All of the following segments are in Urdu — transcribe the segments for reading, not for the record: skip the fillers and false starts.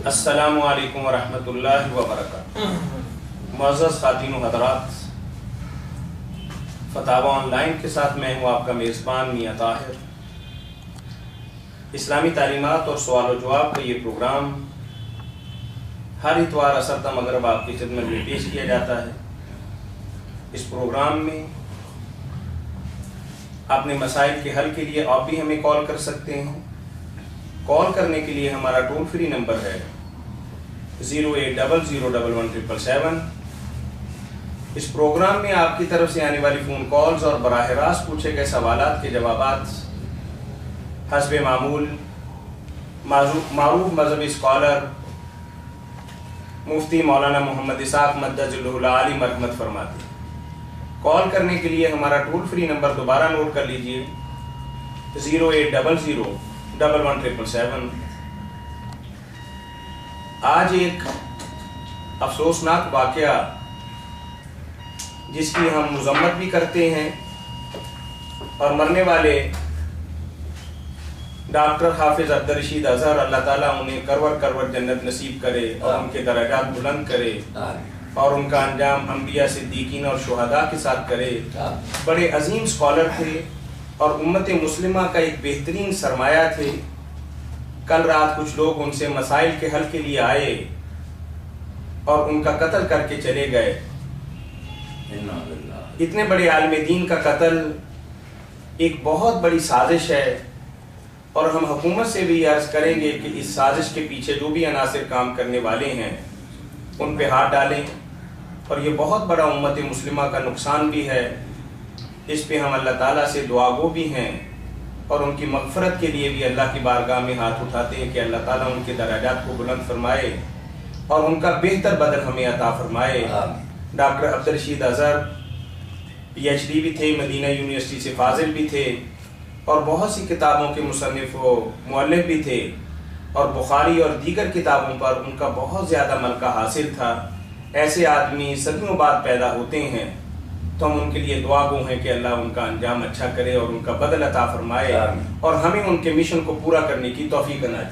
السلام علیکم ورحمۃ اللہ وبرکاتہ۔ معزز خواتین و حضرات، فتاوی آن لائن کے ساتھ میں ہوں آپ کا میزبان میاں طاہر۔ اسلامی تعلیمات اور سوال و جواب کا یہ پروگرام ہر اتوار عصر تا مغرب آپ کی خدمت میں پیش کیا جاتا ہے۔ اس پروگرام میں اپنے مسائل کے حل کے لیے آپ بھی ہمیں کال کر سکتے ہیں۔ کال کرنے کے لیے ہمارا ٹول فری نمبر ہے 080011777۔ اس پروگرام میں آپ کی طرف سے آنے والی فون کالز اور براہ راست پوچھے گئے سوالات کے جوابات حسب معمول معروف مذہبی اسکالر مفتی مولانا محمد اسحاق مدد العالی مرحمت فرماتے ہیں۔ کال کرنے کے لیے ہمارا ٹول فری نمبر دوبارہ نوٹ کر لیجئے 080011777۔ آج ایک افسوسناک واقعہ جس کی ہم مذمت بھی کرتے ہیں، اور مرنے والے ڈاکٹر حافظ عبدالرشید اظہر، اللہ تعالیٰ انہیں کرور کرور جنت نصیب کرے اور ان کے درجات بلند کرے اور ان کا انجام انبیاء صدیقین اور شہداء کے ساتھ کرے۔ بڑے عظیم اسکالر تھے اور امت مسلمہ کا ایک بہترین سرمایہ تھے۔ کل رات کچھ لوگ ان سے مسائل کے حل کے لیے آئے اور ان کا قتل کر کے چلے گئے۔ اتنے بڑے عالم دین کا قتل ایک بہت بڑی سازش ہے، اور ہم حکومت سے بھی عرض کریں گے کہ اس سازش کے پیچھے جو بھی عناصر کام کرنے والے ہیں ان پہ ہاتھ ڈالیں، اور یہ بہت بڑا امت مسلمہ کا نقصان بھی ہے۔ اس پہ ہم اللہ تعالیٰ سے دعا گو بھی ہیں اور ان کی مغفرت کے لیے بھی اللہ کی بارگاہ میں ہاتھ اٹھاتے ہیں کہ اللہ تعالیٰ ان کے درجات کو بلند فرمائے اور ان کا بہتر بدل ہمیں عطا فرمائے۔ ڈاکٹر عبدالرشید اظہر PhD بھی تھے، مدینہ یونیورسٹی سے فاضل بھی تھے، اور بہت سی کتابوں کے مصنف و مؤلف بھی تھے، اور بخاری اور دیگر کتابوں پر ان کا بہت زیادہ ملکہ حاصل تھا۔ ایسے آدمی صدیوں بعد پیدا ہوتے ہیں تو ہم ان کے لیے دعا گو ہیں کہ اللہ ان کا انجام اچھا کرے اور ان کا بدل عطا فرمائے اور ہمیں ان کے مشن کو پورا کرنے کی توفیق عنایت۔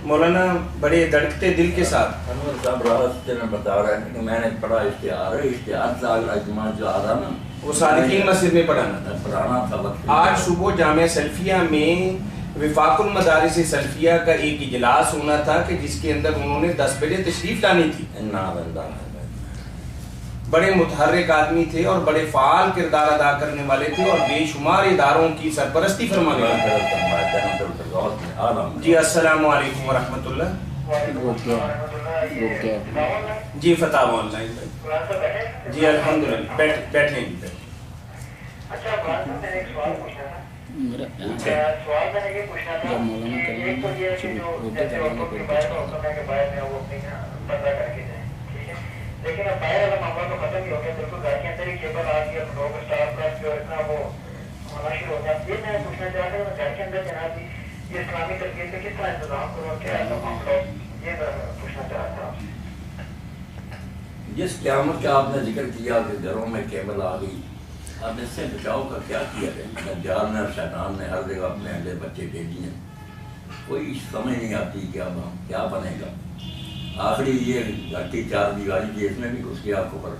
مولانا بڑے دھڑکتے دل کے ساتھ انور صاحب راستے میں بتا رہے ہیں کہ میں نے پڑھا اشتہار سے اگلا اجتماع جو آ رہا نا وہ صادقین مسجد میں پڑھانا تھا۔ آج صبح جامعہ سلفیہ میں وفاق المدارس سلفیہ کا ایک اجلاس ہونا تھا کہ جس کے اندر انہوں نے 10 بجے تشریف لانی تھی۔ بڑے متحرک آدمی تھے اور بڑے فعال کردار ادا کرنے والے تھے اور بے شمار اداروں کی سرپرستی فرمانے والے۔ جی السلام علیکم ورحمۃ اللہ۔ جی فتاوی آن لائن جی الحمدللہ بیٹھیں جی۔ اچھا میں ایک سوال پوچھنا تھا۔ سوال میں نے یہ پوچھنا تھا کہ ایک تو یہ ہے کہ جو جیسے عورتوں کے باہر ہوتا ہے کہ باہر میں وہ اپنی پردہ کر کے جائیں، ٹھیک ہے، لیکن اب باہر والا معاملہ تو ختم ہی ہو گیا، بالکل گھر کے اندر ہی کیبل آ گیا، لوگ اسٹاف کا جو اتنا وہ ہونا شروع ہو گیا۔ یہ میں پوچھنا چاہ رہا ہوں گھر کے اندر جناب یہ اسلامی تربیت کا کس طرح انتظام کرو، کیا ایسا معاملہ، یہ پوچھنا چاہ رہا تھا۔ جس قیامت کا آپ نے ذکر کیا کہ گھروں میں کیبل آ گئی، اب اس سے بچاؤ کا کیا کیا ہے؟ دجال نے اور شیطان نے ہر جگہ اپنے اہل بچے دے دیے، کوئی سمجھ نہیں آتی کہ اب ہم کیا بنے گا۔ آخری یہ گھٹی 4 دیواری تھی، اس میں بھی گھس گیا کفر۔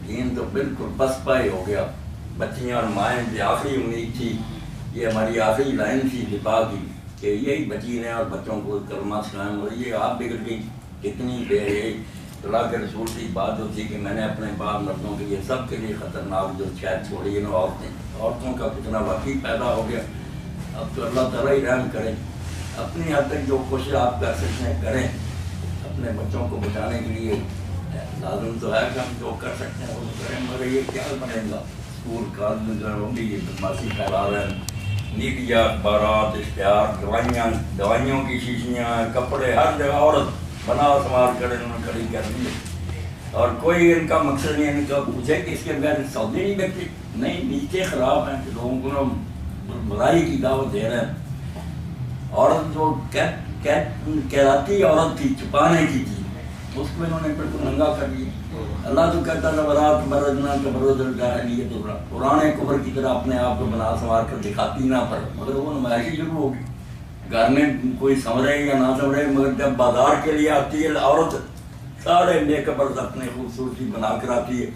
دین تو بالکل بس پائے ہو گیا۔ بچیاں اور مائیں جو آخری امید تھی، یہ ہماری آخری لائن تھی دفاع کی کہ یہی بچی ہیں اور بچوں کو کلمہ سکھائیں، اور یہ آپ بگڑ گئی کتنی بے حیائی۔ اللہ کے رسول کی بات ہوتی کہ میں نے اپنے باپ مردوں کے لیے سب کے لیے خطرناک جو شاید چھوڑی ہیں عورتوں کا کتنا واقعی پیدا ہو گیا۔ اب تو اللہ تعالیٰ ہی رحم کرے، اپنی حد تک جو کوشش آپ کر سکتے ہیں کریں، اپنے بچوں کو بچانے کے لیے لازم تو ہے کہ ہم جو کر سکتے ہیں وہ کریں، مگر یہ کیا بنے گا؟ اسکول کالج بھی یہ بدماشی پھیلا رہے ہیں، میڈیا، اخبارات، اشتہار، دوائیوں کی شیشیاں، کپڑے، ہر جگہ عورت بنا سنوار کر انہوں نے کھڑی کر دی، اور کوئی ان کا مقصد نہیں ان کا پوچھے کہ اس کے بغیر سعودی نہیں بیٹھے، نہیں نیچے خراب ہیں کہ لوگوں کو برائی کی دعوت دے رہے ہیں۔ عورت جو کہلاتی عورت تھی، چھپانے کی تھی، اس کو انہوں نے بالکل ننگا کر دیا۔ اللہ تو کہتا تھا برات مرجنا کبروز الجاہلیت تو پرانے کفر کی طرح اپنے آپ کو بنا سنوار کر دکھاتی نہ پر، مگر وہ نمائشی شروع ہوگی۔ گھر میں کوئی سمجھے یا نہ سمجھے، مگر جب بازار کے لیے آتی ہے عورت سارے میک اپ اپنے خوبصورتی بنا کر آتی ہے،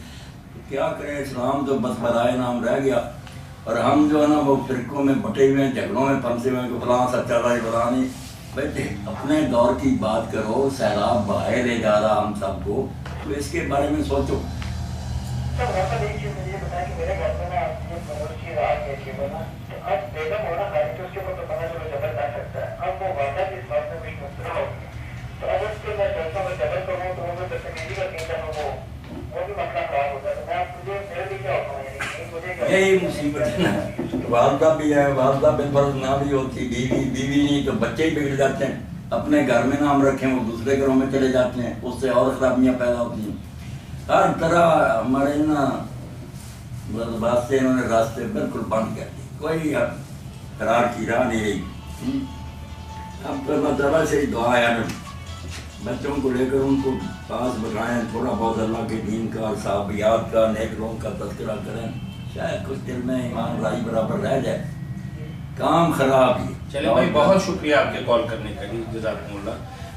تو کیا کریں، اسلام تو بس برائے نام رہ گیا، اور ہم جو ہے نا وہ فرقوں میں بٹے ہوئے ہیں، جھگڑوں میں پھنسے ہوئے ہیں کہ فلاں سچا رہا ہے فلاں نہیں۔ بیٹے اپنے دور کی بات کرو، سیلاب بہائے لے جا رہا ہم سب کو، تو اس کے بارے میں سوچو۔ سر ویسا ایک چیز مجھے بتایا کہ میرے گھر میں نا یہ باورچی رات ہے کہ نا تو اب بیگم ہونا خالی تو اس کے اوپر تو پتہ چلو جبر کر سکتا ہے، اب وہ وعدہ کے حساب سے کچھ مسئلہ ہو گیا، تو اگر اس کے میں چلتا ہوں جبر کروں تو وہ بدتمیزی کا کہیں وہ بھی مسئلہ خراب ہوتا ہے، تو میں مجھے میرے لیے کیا ہوتا ہے، یہی مصیبت ہے نا، والدہ بھی ہے، والدہ بالفرض نہ بھی ہوتی، بیوی نہیں تو بچے ہی بگڑ جاتے ہیں، اپنے گھر میں نام رکھیں وہ دوسرے گھروں میں چلے جاتے ہیں، اس سے اور خرابیاں پیدا ہوتی ہیں۔ ہر طرح ہمارے نا بات سے انہوں نے راستے بالکل بند کر دیے، کوئی اب قرار کی راہ نہیں رہی۔ اب تو اللہ تعالیٰ سے ہی دعا ہے، بچوں کو لے کر ان کو پاس بٹھائیں، تھوڑا بہت اللہ کے دین کا، صحابیات کا، نیک لوگوں کا تذکرہ کریں، شاید کچھ دل میں ایمان رائی برابر رہ جائے۔ کام خراب ہی۔ چلے بھائی بہت شکریہ آپ کے کال کرنے کا، جزاکم اللہ۔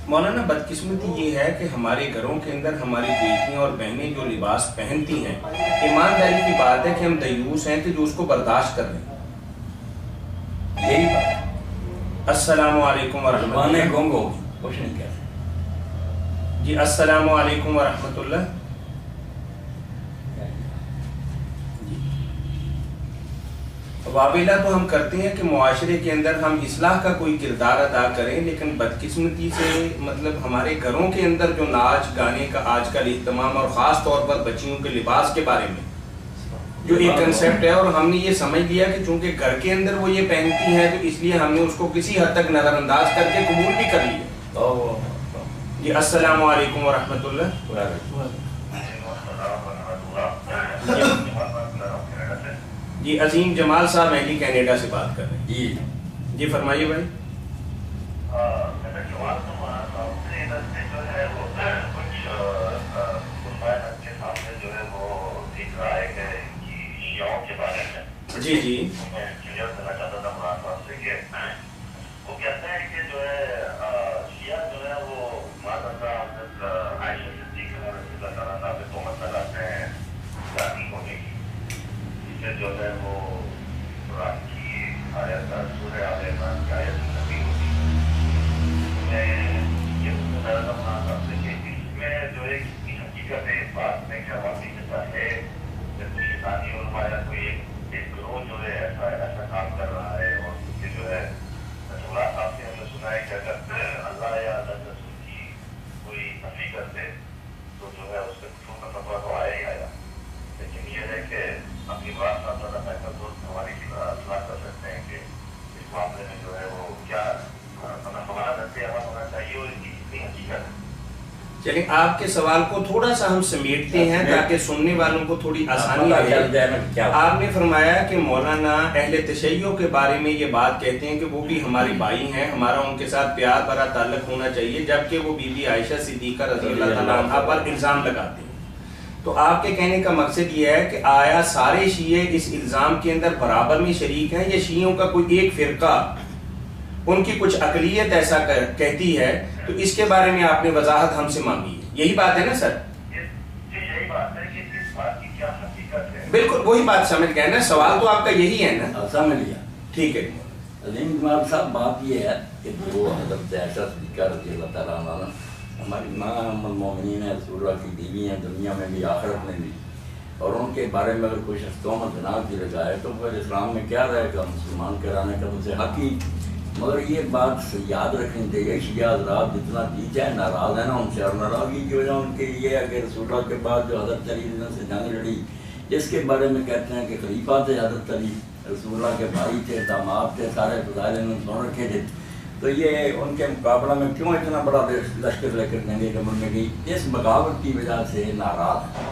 مولانا بدقسمتی یہ ہے کہ ہمارے گھروں کے اندر ہماری بیٹیاں اور بہنیں جو لباس پہنتی ہیں، ایمانداری کی بات ہے کہ ہم دیوس ہیں کہ جو اس کو برداشت کر رہے ہیں، یہی بات۔ السلام علیکم ورحمۃ اللہ۔ گونگو کچھ نہیں کہتے جی السلام علیکم ورحمۃ اللہ۔ وابلہ تو ہم کرتے ہیں کہ معاشرے کے اندر ہم اصلاح کا کوئی کردار ادا کریں، لیکن بدقسمتی سے مطلب ہمارے گھروں کے اندر جو ناچ گانے کا آج کل اہتمام، اور خاص طور پر بچیوں کے لباس کے بارے میں جو ایک کنسیپٹ ہے، اور ہم نے یہ سمجھ لیا کہ چونکہ گھر کے اندر وہ یہ پہنتی ہیں تو اس لیے ہم نے اس کو کسی حد تک نظر انداز کر کے قبول بھی کر لیا۔ جی السلام علیکم ورحمۃ اللہ۔ جی عظیم جمال صاحب مہدی کینیڈا سے بات کر رہے ہیں۔ جی جی فرمائیے بھائی۔ جی جی وہ کہتے ہیں کہ جو ہے شیعہ جو ہے وہ ماذا عائشہ صدیقہ رضی اللہ تعالیٰ عنہ پہ تہمت لگاتے ہیں ذاتی ہونے کی، جس سے جو ہے وہ قرآن کی آیت سورہ آل عمران کی آیت نبی ہوتی ہے۔ میں یہ بتانا چاہتا ہوں کہ اس میں جو ہے کی حقیقت ہے، بات میں کیا واقعیت ہے کہ کوئی شیطانی علماء یا کوئی ایک گروہ جو ہے ایسا کام کر رہا ہے، اور اس کے جو ہے آپ نے ہمیں سنا ہے کہ اگر اللہ یا اللہ رسول کی کوئی نفی کرتے تو جو ہے اس سے کفر کا فتویٰ تو آیا ہی آیا، لیکن یہ ہے کہ اپنی بات کا زیادہ بہتر دوست ہماری اصلاح کر سکتے ہیں کہ اس معاملے میں جو ہے وہ کیا ہمارا رد عمل ہونا چاہیے اور اس کی کتنی حقیقت ہے۔ چلیں آپ کے سوال کو تھوڑا سا ہم سمیٹتے ہیں تاکہ سننے والوں کو تھوڑی آسانی رہے۔ آپ نے فرمایا کہ مولانا اہل تشیع کے بارے میں یہ بات کہتے ہیں کہ وہ بھی ہمارے بھائی ہیں، ہمارا ان کے ساتھ پیار بھرا تعلق ہونا چاہیے، جبکہ وہ بی بی عائشہ صدیقہ رضی اللہ تعالیٰ عنہا پر الزام لگاتے ہیں۔ تو آپ کے کہنے کا مقصد یہ ہے کہ آیا سارے شیعہ اس الزام کے اندر برابر میں شریک ہیں، یا شیعوں کا کوئی ایک فرقہ، ان کی کچھ اقلیت ایسا کہتی ہے، تو اس کے بارے میں آپ نے وضاحت ہم سے مانگی ہے، یہی بات ہے نا سر؟ یہی بات ہے کہ اس بات کی کیا حقیقت ہے۔ بالکل وہی بات سمجھ گئے نا، سوال تو آپ کا یہی ہے نا؟ سمجھ لیا۔ ٹھیک ہے عظیم جمال صاحب، بات یہ ہے کہ جو حضرت عائشہ صدیقہ رضی اللہ تعالیٰ عنہ ہماری ماں ام المومنین ہیں، رسول اللہ کی بیوی ہیں، دنیا میں بھی آخرت میں بھی، اور ان کے بارے میں اگر کوئی شخص تہمت بنا کے لگائے تو پھر اسلام میں کیا رہے گا، مسلمان کرانے کا تو اسے حق ہی۔ مگر یہ بات یاد رکھنی چاہیے، شیعہ حضرات جتنا جی چاہے ناراض ہیں نا ان سے، اور ناراضگی کی وجہ ان کے یہ ہے کہ رسول اللہ کے بعد جو حضرت علی سے جنگ لڑی، جس کے بارے میں کہتے ہیں کہ خلیفہ تھے حضرت علی، رسول اللہ کے بھائی تھے، داماد تھے، سارے فضائل انہوں نے سن رکھے تھے، تو یہ ان کے مقابلہ میں کیوں اتنا بڑا لشکر لے کر جنگ جمل میں گئی، اس بغاوت کی وجہ سے ناراض ہے۔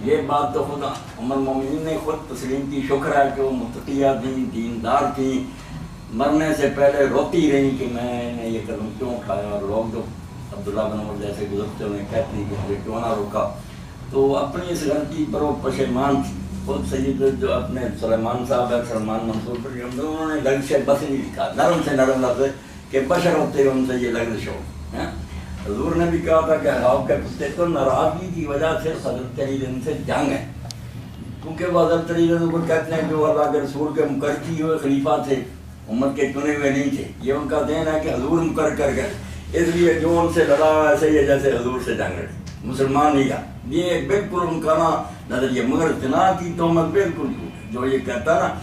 یہ بات تو خود ام المومنین نے خود تسلیم کی، شکر ہے کہ وہ متقیہ تھیں، دیندار تھیں، مرنے سے پہلے روتی رہی کہ میں نے یہ قدم کیوں اٹھایا، اور لوگ جو عبداللہ بن عمر جیسے گزرتے انہیں کہتے ہیں کہ مجھے کیوں نہ روکا، تو اپنی اس غلطی پر وہ پشیمان تھی۔ خود سید جو اپنے سلیمان صاحب ہے، سلمان منصور پر انہوں نے لفظ سے بس نہیں لکھا، نرم سے نرم لفظ کہ بشر ہوتے ہیں ان سے یہ لغزش ہو. حضور نے بھی کہا تھا کہ آپ کے کتے تو ناراضگی کی وجہ سے حضرت علی ان سے جنگ ہے، کیونکہ وہ حضرت علی کو کہتے ہیں جو اللہ کے رسول کے مقرر کیے ہوئے خلیفہ تھے، امت کے چنے ہوئے نہیں تھے. یہ ان کا دین ہے کہ حضور مقرر کر گئے، اس لیے جو ان سے لڑا ایسے ہی جیسے حضور سے جنگ لڑی، مسلمان نہیں تھا. یہ بالکل ان کا نا نظریہ. مگر زنا کی تہمت بالکل جھوٹ. جو یہ کہتا نا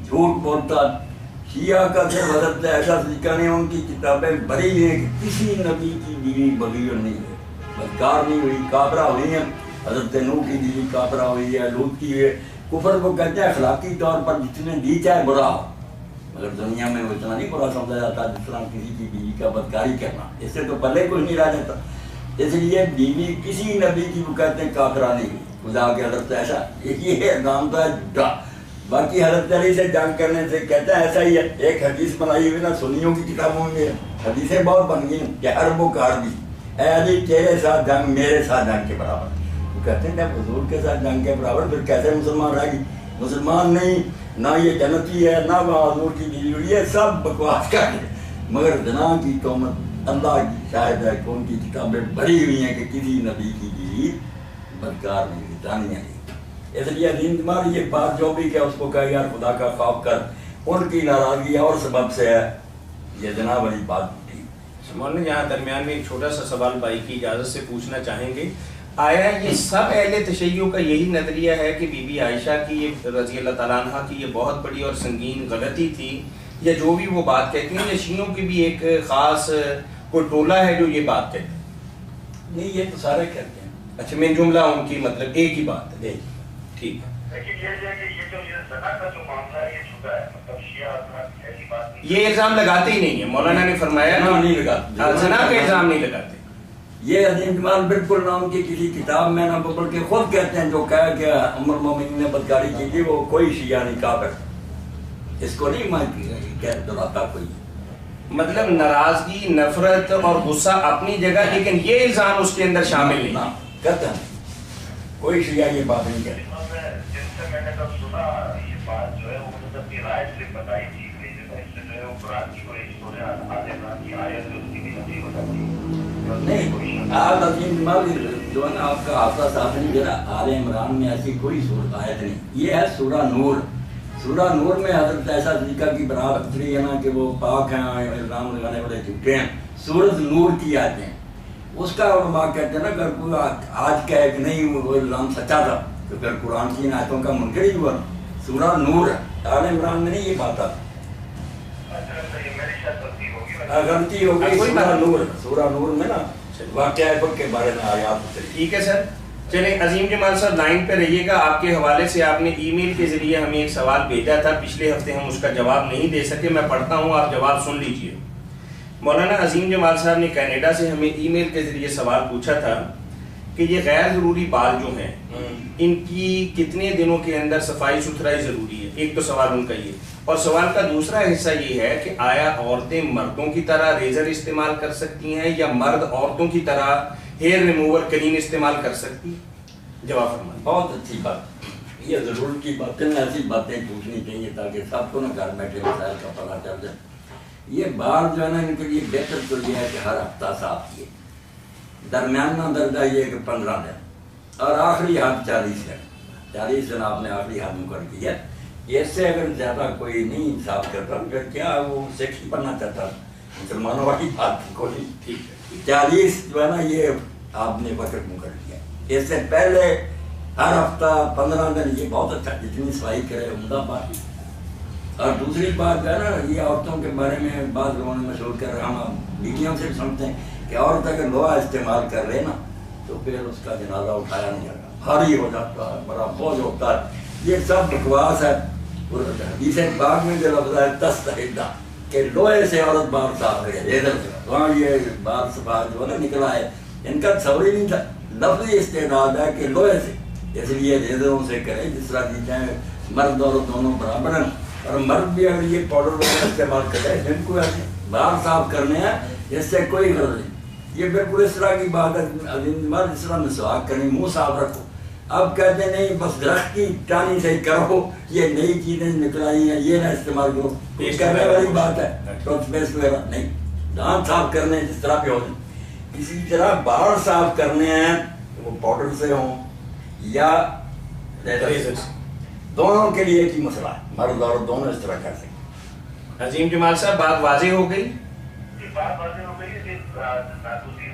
جھوٹ بولتا شیعہ کا صرف حضرت عائشہ صدیقہ نے ان کی کتابیں بھری ہیں کہ کسی نبی کی بیوی بغیر نہیں ہے، بدکار نہیں ہوئی، کافرہ ہوئی ہیں. حضرت نوح کی بیوی کافرہ ہوئی ہے، لوط کی ہے. کفر کو کہتے ہیں اخلاقی طور پر جتنے دی چاہے برا ہو، مگر دنیا میں وہ اتنا نہیں برا سمجھا جاتا جس طرح کسی کی بیوی کا بدکاری کرنا. اس سے تو پلے کوئی نہیں رہ جاتا. اس لیے بیوی کسی نبی کی وہ کہتے ہیں کافرہ نہیں ہوئی. خدا کے حضرت عائشہ یہ نام تو ہے جھوٹا. باقی حضرت علی سے جنگ کرنے سے کہتا ہے ایسا ہی ہے. ایک حدیث بنائی ہوئی نا سنیوں کی کتابوں میں حدیثیں بہت بن گئی کہ عرب و کاربی، اے علی تیرے ساتھ جنگ میرے ساتھ جنگ کے برابر. وہ کہتے ہیں جب حضور کے ساتھ جنگ کے برابر پھر کیسے مسلمان رہ گی؟ مسلمان نہیں، نہ یہ جنتی ہے نہ وہاں حضور کی بیوی ہوئی ہے، سب بکواس کر ہے. مگر زنا کی تہمت اللہ کی شاہد ہے کہ ان کی کتابیں بھری ہوئی ہیں کہ کسی نبی کی بیوی بدکار نہیں، جانیہ نہیں. اس لیے عظیم دماغ یہ بات جو بھی کہ اس کو کہا یار خدا کا خوف کر، ان کی ناراضگی اور سبب سے ہے یہ زنا والی بات تھی. مولانا یہاں درمیان میں ایک چھوٹا سا سوال بھائی کی اجازت سے پوچھنا چاہیں گے. آیا یہ سب اہل تشیع کا یہی نظریہ ہے کہ بی بی عائشہ کی یہ رضی اللہ تعالیٰ عنہ کی یہ بہت بڑی اور سنگین غلطی تھی، یا جو بھی وہ بات کہتی ہیں، یا شیعوں کی بھی ایک خاص کوئی ٹولہ ہے جو یہ بات کہتے ہیں؟ نہیں، یہ تو سارے کہتے ہیں. اچھا میں جملہ ان کی مطلب ایک ہی بات ہے. ٹھیک ہے. یہ الزام لگاتے ہی نہیں ہے، مولانا نے فرمایا نہیں لگاتے، زنا کا الزام نہیں لگاتے. یہ عظیم جمال بالکل نہ ان کی کسی کتاب میں نہ بلکہ کے خود کہتے ہیں جو کہا کہ ام المومنین نے بدکاری کی تھی وہ کوئی شیعہ نہیں کافر. اس کو نہیں میں دلاتا کوئی. مطلب ناراضگی، نفرت اور غصہ اپنی جگہ، لیکن یہ الزام اس کے اندر شامل نہیں کہتے ہیں. کوئی شیعہ یہ بات نہیں کہتے. میں نے تب سنا یہ بات جو ہے وہ مجھے اپنی رائے سے بتائی تھی کہ اس سے جو ہے وہ قرآن کی کوئی سورہ آل عمران کی آیت اس کی بھی نظیر ہو جاتی ہے. نہیں، آپ عظیم دماغ جو ہے نا آپ کا حافظہ صاحب نہیں دے رہا. آل عمران میں ایسی کوئی آیت نہیں. یہ ہے سورہ نور. سورہ نور میں حضرت عائشہ صدیقہ کی برات ہے نا کہ وہ پاک ہیں، الزام لگانے والے جھوٹے ہیں. سورۃ نور کی آیتیں ہیں. اس کا علماء کہتے ہیں نا اگر کوئی آج کہے کہ نہیں وہ الزام سچا تھا تو پھر قرآن کی ان آیتوں کا منکر ہی ہوا. سورہ نور ہے، آل عمران میں نہیں یہ بات آتی. غلطی ہو گئی. سورہ نور، سورہ نور میں نا واقعہ کے بارے میں آیات. ٹھیک ہے سر. چلیں عظیم جمال صاحب لائن پہ رہیے گا. آپ کے حوالے سے آپ نے ای میل کے ذریعے ہمیں ایک سوال بھیجا تھا، پچھلے ہفتے ہم اس کا جواب نہیں دے سکے. میں پڑھتا ہوں، آپ جواب سن لیجئے. مولانا عظیم جمال صاحب نے کینیڈا سے ہمیں ای میل کے ذریعے سوال پوچھا تھا کہ یہ غیر ضروری بال جو ہیں ان کی کتنے دنوں کے اندر صفائی ستھرائی ضروری ہے. ایک تو سوال ان کا یہ، اور سوال کا دوسرا حصہ یہ ہے کہ آیا عورتیں مردوں کی طرح ریزر استعمال کر سکتی ہیں یا مرد عورتوں کی طرح ہیئر ریموور کریم استعمال کر سکتی؟ جواب فرمائیں. بہت اچھی بات. یہ ضرور کی باتیں ایسی باتیں پوچھنی چاہیے تاکہ سب کو نا گھر بیٹھے مسائل کا پتہ چل جائے. یہ بال جو ہے نا ان کے لیے بہتر تو یہ ہے کہ ہر ہفتہ صاف کیے. درمیانہ درجہ یہ کہ 15 دن اور آخری حد 40 دن. 40 دن آپ نے آخری حد مقرر کیا. اس سے اگر زیادہ کوئی نہیں صاف کرتا پھر کیا وہ سیکسی بننا چاہتا مسلمانوں والی بات کوئی. ٹھیک ہے، 40 جو ہے نا یہ آپ نے وقت مقرر کیا. اس سے پہلے ہر ہفتہ 15 دن یہ بہت اچھا، جتنی صفائی کرے عمدہ بات. اور دوسری بات جو ہے نا یہ عورتوں کے بارے میں بعض لوگوں نے مشہور کر رہا، ہم بیٹیوں سے سمجھتے ہیں کہ عورت اگر لوہا استعمال کر رہے نا تو پھر اس کا جنازہ اٹھایا نہیں جاتا، بھاری ہو جاتا ہے، بڑا بوجھ ہوتا ہے. یہ سب بکواس ہے. حدیث پاک میں جو لفظ ہے تستحدہ کہ لوہے سے عورت بال صاف کرے، وہاں یہ بال صفا جو ہے نا نکلا ہے ان کا تصور ہی نہیں تھا. لفظی استعداد ہے کہ لوہے سے، اس لیے ریزروں سے کرے جس طرح کی چاہے مرد اور دونوں برابر ہیں. اور مرد بھی اگر یہ پاؤڈر وغیرہ استعمال کرے جن کو ایسے بال صاف کرنے ہیں اس سے کوئی غرض نہیں. یہ بالکل اس طرح کی بات ہے جس طرح مسواک کریں منہ صاف رکھو. اب کہتے نہیں بس درخت کی ٹانی سے کرو، یہ نئی چیزیں نکل آئی ہیں یہ نہ استعمال کرو. یہ کرنے والی بات ہے ٹوتھ پیسٹ وغیرہ نہیں. دانت صاف کرنے جس طرح پہ ہوتے ہیں، اسی طرح بال صاف کرنے ہیں، وہ پاؤڈر سے ہوں یا ریزر سے، دونوں کے لیے ایک ہی مسئلہ ہے، مرد اور دونوں اس طرح کر سکتے. عظیم جمال صاحب بات واضح ہو گئی؟ بات واضح ہو گئی. دوسری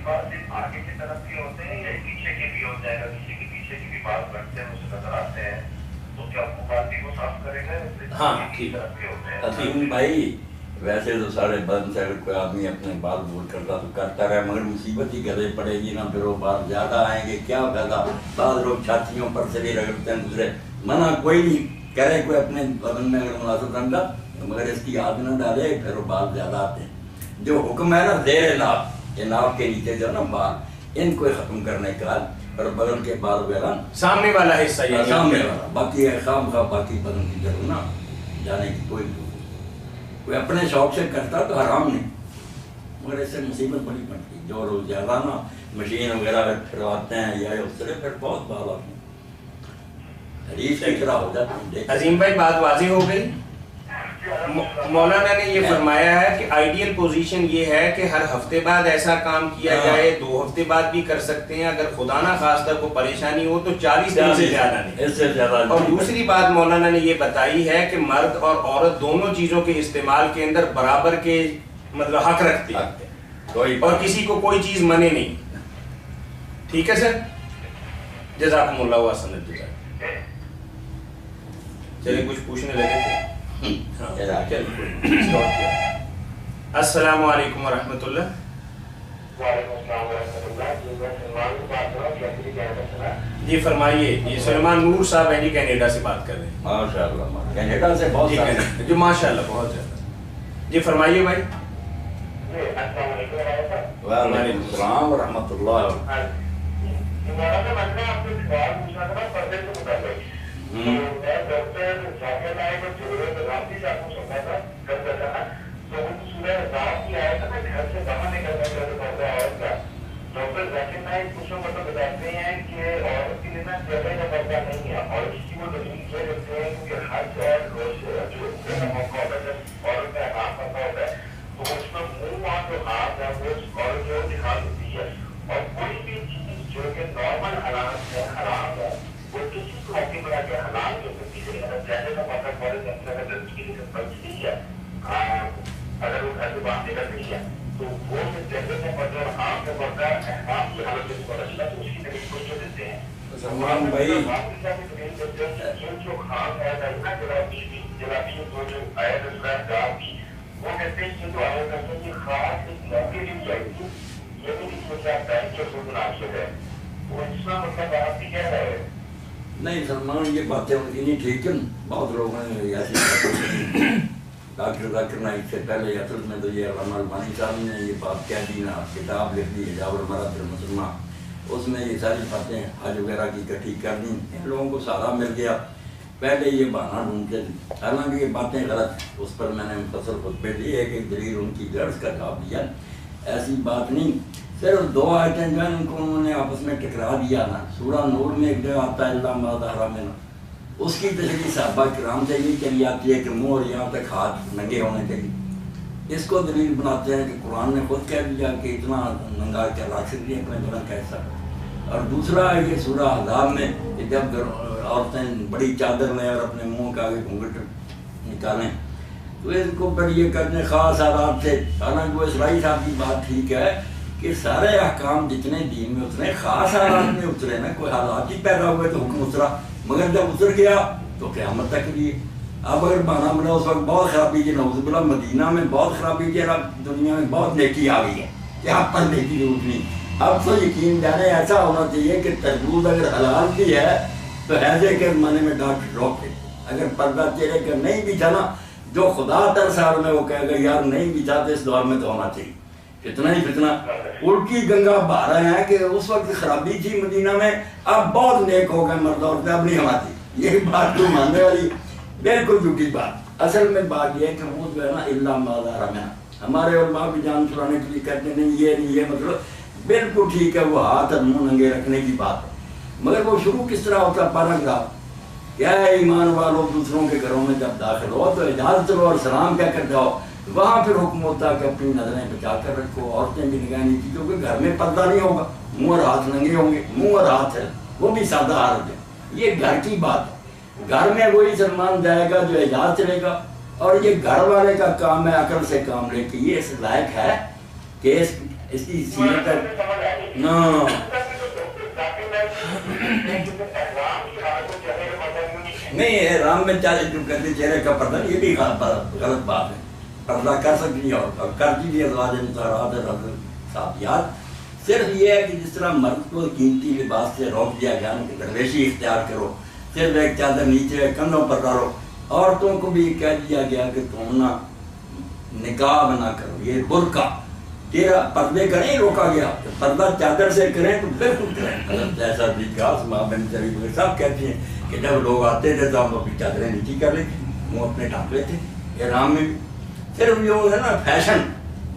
بات صرف آگے کی طرف بھی ہوتے ہیں یا پیچھے کے بھی ہو جائے گا؟ پیچھے کی بھی بات کرتے ہیں، اسے نظر آتے ہیں، تو کیا بال کو صاف کرے گا؟ ہاں ٹھیک ہے. عظیم بھائی ویسے تو سارے بند سے اگر کوئی آدمی اپنے بال بول کرتا تو کرتا رہے، مگر مصیبت ہی گلے پڑے گی نا، پھر وہ بال زیادہ آئیں گے، کیا فائدہ. بعض لوگ چھاتیوں پر سے بھی رگڑتے ہیں، دوسرے منع کوئی نہیں کرے کوئی اپنے بدن میں اگر مناسب رنگ کا، مگر اس کی عادت نہ ڈالے، پھر وہ بال زیادہ آتے ہیں. جو حکم ہے نا زیر ناف، یہ ناف کے نیچے جو نا بال، ان کو ختم کرنے کا، اور بدن کے بال وغیرہ سامنے والا حصہ یہ سامنے والا، باقی ہے خام خواہ باقی بدن کی ضرور نہ جانے کی کوئی ضرورت. کوئی اپنے شوق سے کرتا تو حرام نہیں، مگر اس سے مصیبت بڑی پڑتی. جو لوگ زیادہ نا مشین وغیرہ پھرواتے ہیں یا اس طرح پھر بہت بال آتے ہیں، حریف کی طرح ہو جاتے ہیں. عظیم بھائی بات واضح ہو گئی؟ مولانا نے یہ فرمایا ہے کہ آئیڈیل پوزیشن یہ ہے کہ ہر ہفتے بعد ایسا کام کیا جائے، 2 ہفتے بعد بھی کر سکتے ہیں، اگر خدا نہ خواستہ کو پریشانی ہو تو 40 دن سے زیادہ نہیں، اس سے زیادہ. اور دوسری بات مولانا نے یہ بتائی ہے کہ مرد اور عورت دونوں چیزوں کے استعمال کے اندر برابر کے مطلب حق رکھتے ہیں اور کسی کو کوئی چیز منے نہیں. ٹھیک ہے سر، جزاکم اللہ حسن الجزا. چلیے کچھ پوچھنے لگے تھے. السلام علیکم ورحمۃ اللہ. وعلیکم السلام ورحمۃ اللہ. جی فرمائیے. یہ سلیمان نور صاحب ہیں جی، کینیڈا سے بات کر رہے ہیں. ماشاء اللہ، کینیڈا سے بہت سارے جو ماشاء اللہ بہت زیادہ. جی فرمائیے بھائی. السلام علیکم. وعلیکم السلام ورحمۃ اللہ. مولانا میں آپ سے سوال پوچھنا تھا پردے سے متعلق. ڈاکٹر ذاکر نائک اور جوہر رافی صاحب کو سننا تھا کل تھا، تو ان سورہ رات کی آیا تھا نا گھر سے باہر نکلنے کا جو پردہ عورت کا. ڈاکٹر ذاکر نائک کچھ مطلب بتاتے ہیں کہ عورت کے لیے نا جگہ کا پردہ نہیں ہے، اور اس کی وہ دلیل یہ رکھتے ہیں کیونکہ حج اور جو موقع ہوتا ہے جب عورت کا احرام کرنا ہوتا ہے تو اس میں منہ اور جو ہاتھ ہے وہ عورت جو دکھا دیتی ہے، اور کوئی بھی چیز جو کہ نارمل حالات ہے حرام ہے وہ کسی کو موقع پر آ کے حلال جو سکتی ہے. اگر جیسے کا مطلب بڑے اگر لڑکی کی بچ نہیں ہے، اگر وہ گھر سے باہر نکل نہیں ہے تو وہ جیسے کا مطلب آپ کا پڑتا ہے احکام کی حالت سے پڑا چلا تو اس کی دلیل کو جو دیتے ہیں. سلمان بھائی جو خاص آیا تھا نا جلابی جو آیا تھا وہ کہتے ہیں کہ جو آیا کرتے ہیں خاص ایک موقع بھی چاہیے، یہ بھی اس میں کیا بینک کے خود مناسب ہے. وہ اس میں مطلب آپ کی کیا ہے؟ نہیں سلمان، یہ باتیں ان کی نہیں ٹھیک ہے. بہت لوگوں نے ایسی ڈاکٹر ذاکر نائک سے پہلے اصل میں تو یہ علامہ البانی صاحب نے یہ بات کہہ دی نا، کتاب لکھ دی حجاب المرأۃ المسلمہ، اس میں یہ ساری باتیں حج وغیرہ کی اکٹھی کر دیں. ان لوگوں کو سارا مل گیا، پہلے یہ بہانہ ڈھونڈتے تھے. حالانکہ یہ باتیں غلط، اس پر میں نے مفصل خطبے دیے ایک ایک دلیل ان کی غرض کا جواب دیا. ایسی بات نہیں، صرف 2 آیتیں جو ہیں ان کو انہوں نے آپس میں ٹکرا دیا نا. سورہ نور میں ایک جگہ آتا ہے اللہ ما ظہر منہ، اس کی تشریح صحابہ کرام سے یہ چلی آتی ہے کہ منہ اور یہاں تک ہاتھ ننگے ہونے چاہیے. اس کو دلیل بناتے ہیں کہ قرآن نے خود کہہ دیا کہ اتنا ننگا کیا رکھ سکتی ہے اپنے بدن کا حصہ. اور دوسرا یہ سورہ احزاب میں کہ جب عورتیں بڑی چادر لیں اور اپنے منہ کا آگے گھونگھٹ نکالیں تو اس کو پھر یہ کرنے خاص حالات سے. حالانکہ وہ اسرائی صاحب کی بات ٹھیک ہے کہ سارے احکام جتنے دین میں اترے خاص حالات میں اترے نا، کوئی حالات ہی پیدا ہوئے تو حکم اترا، مگر جب اتر گیا تو قیامت تک لیے. اب اگر بہانا بنا اس وقت بہت خرابی کی نعوذ باللہ، مدینہ میں بہت خرابی کی، دنیا میں بہت نیکی آ گئی ہے کہ آپ پر نیکی ضرورت نہیں. اب تو یقین جانے ایسا ہونا چاہیے کہ تربوز اگر حلال بھی ہے تو ایسے کے زمانے میں ڈاکٹر روکے. اگر پردہ چہرے کا نہیں بھی تھا نا، جو خدا ترسال میں وہ کہے گا یار نہیں بھی تھا تو اس دور میں تو ہونا چاہیے. فتنہ ہی فتنہ الٹی گنگا بہا رہے ہیں کہ اس وقت خرابی تھی مدینہ میں، اب بہت نیک ہو گئے مرد عورتیں، اب نہیں ہونا چاہیے. یہ بات تو ماننے والی بالکل جھوٹی بات. اصل میں بات یہ ہے کہ وہ جو ہے نا اللہ ما ظہر منہ، ہمارے علماء بھی جان چھڑانے کے لیے کہتے ہیں نہیں یہ نہیں، یہ مطلب بالکل ٹھیک ہے وہ ہاتھ اور منہ ننگے رکھنے کی بات ہے. مگر وہ شروع کس طرح ہوتا ہے؟ پیراگراف کیا ہے ایمان والوں دوسروں کے گھروں میں جب داخل ہو تو اجازت لو اور سلام کہہ کر جاؤ. وہاں پھر حکم ہوتا ہے کہ اپنی نظریں بچا کر رکھو، عورتیں بھی نگاہ نہیں کی، کیونکہ گھر میں پردہ نہیں ہوگا، منہ اور ہاتھ ننگے ہوں گے، منہ اور ہاتھ ہے وہ بھی سادہ حالت ہے، یہ گھر کی بات ہے۔ گھر میں وہی سلمان جائے گا جو اعجاز چلے گا، اور یہ گھر والے کا کام ہے عقل سے کام لے کے، یہ اس لائق ہے کہ اس کی سیرت نہیں احرام میں جو کہتے چہرے کا پردہ، یہ بھی غلط بات ہے، پردہ کر سکتی ہے اور کرتی بھی ازواج مطہرات صافیات، صرف یہ ہے کہ جس طرح مرد کو قیمتی لباس سے روک دیا گیا کہ درویشی اختیار کرو، صرف ایک چادر نیچے کندھوں پر ڈالو، عورتوں کو بھی کہہ دیا گیا کہ تم نہ نقاب نہ کرو، یہ برقع تیرا پردے کا نہیں روکا گیا، پردہ چادر سے کریں تو بالکل کریں۔ حضرت ایسا بھی کہا اسماء بنت ابی بکر صاحب کہتی ہیں کہ جب لوگ آتے تھے تو ہم اپنی چادریں نیچی کر لیتے، منہ اپنے ڈھانپ لیتے احرام میں بھی۔ صرف جو ہے نا فیشن،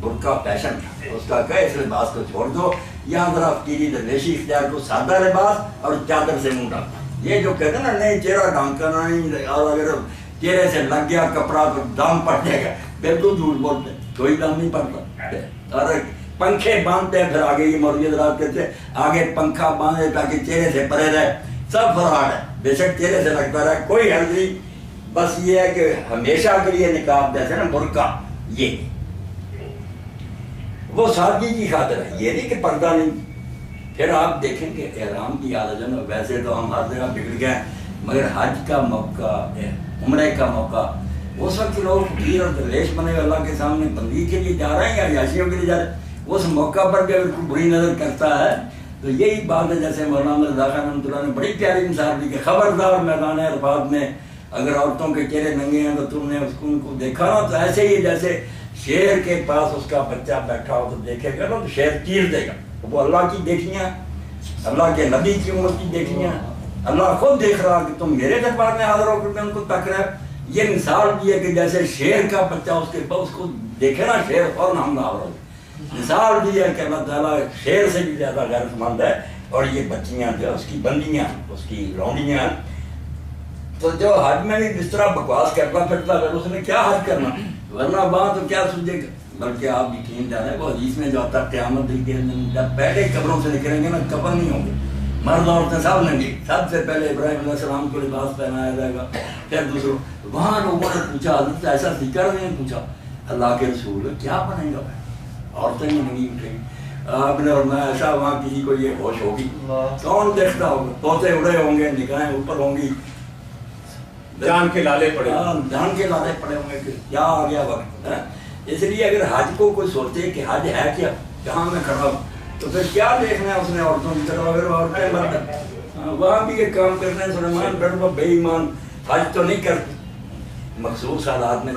برقع فیشن، اس کا کہ اس لباس کو چھوڑ دو، یہاں ذرا فقیری درویشی اختیار کو، سادہ لباس اور چادر سے منہ ڈھانپنا، یہ جو کہتے ہیں نا نہیں چہرہ ڈھانکنا نہیں، اور اگر چہرے سے لگ گیا کپڑا تو دام پڑ جائے گا، بالکل جھوٹ بولتے، کوئی دام نہیں پڑتا۔ اور پنکھے باندھتے ہیں، پھر آگے یہ مولوی حضرات کہتے ہیں آگے پنکھا باندھے تاکہ چہرے سے پرے رہے، سب فراڈ ہے، بے شک چہرے سے لگتا رہے، کوئی حرج نہیں، بس یہ ہے کہ ہمیشہ کے لیے نقاب جیسے نا برقع، یہ وہ سادگی کی خاطر ہے، یہ نہیں کہ پردہ نہیں۔ پھر آپ دیکھیں کہ احرام کی عادت ہے نا، ویسے تو ہم ہر جگہ بگڑ گئے، مگر حج کا موقع، عمرے کا موقع، اس وقت لوگ فقیر اور درویش بنے اللہ کے سامنے بندگی کے لیے جا رہے ہیں یا عیاشیوں کے لیے جا رہے ہیں، اس موقع پر بھی اگر کوئی بری نظر کرتا ہے تو یہی بات ہے جیسے مولانا رضا خان رحمۃ اللہ نے بڑی پیاری مثال دی کہ خبردار میدان عرفات میں اگر عورتوں کے چہرے ننگے ہیں تو تم نے ان کو دیکھا نا تو ایسے ہی جیسے شیر کے پاس اس کا بچہ بیٹھا ہو تو دیکھے گا نا تو شیر چیر دے گا، وہ اللہ کی دیکھیاں، اللہ کے نبی کی امت کی دیکھیاں، اللہ خود دیکھ رہا کہ تم میرے دربار میں حاضر ہو کر ان کو تک رہے۔ یہ مثال بھی ہے کہ جیسے شیر کا بچہ اس کے پاس اس کو دیکھے نا شیر فوراً حملہ آور ہو، مثال بھی ہے کہ اللہ تعالیٰ شیر سے بھی زیادہ غیرت مند ہے، اور یہ بچیاں جو اس کی بندیاں، اس کی لونڈیاں، تو جو حج میں بھی اس طرح بکواس کرتا پھرتا پھر اس نے کیا حج کرنا، ورنہ وہاں تو کیا سوچے گا۔ بلکہ آپ یقین جانے وہ حدیث میں جو آتا قیامت کے دن جب پہلے قبروں سے نکلیں گے نا، قبر نہیں ہوں گے، مرد عورتیں سب لیں گے، سب سے پہلے ابراہیم علیہ السلام کو لباس پہنایا جائے گا، پھر دوسروں۔ وہاں لوگوں نے پوچھا، حضرت ایسا ذکر نے پوچھا اللہ کے رسول کیا بنے گا، عورتیں ہی نہیں اٹھیں گی، آپ نے فرمایا ایسا وہاں کسی کو یہ ہوش ہوگی، کون دیکھتا ہوگا، طوطے اڑے ہوں گے، نگاہیں اوپر ہوں گی، جان کے لالے پڑے، جان کے لالے پڑے ہوں گے کہ کیا آ گیا وقت۔ اس لیے اگر حج کو کوئی سوچے کہ حج ہے کیا، کہاں میں کھڑا ہوں، تو پھر کیا دیکھنا ہے اس نے عورتوں کی طرف، اگر عورتیں مرد وہاں بھی یہ کام کرتے ہیں، سلیمان ڈر بے ایمان حج تو نہیں کرتے، مخصوص حالات میں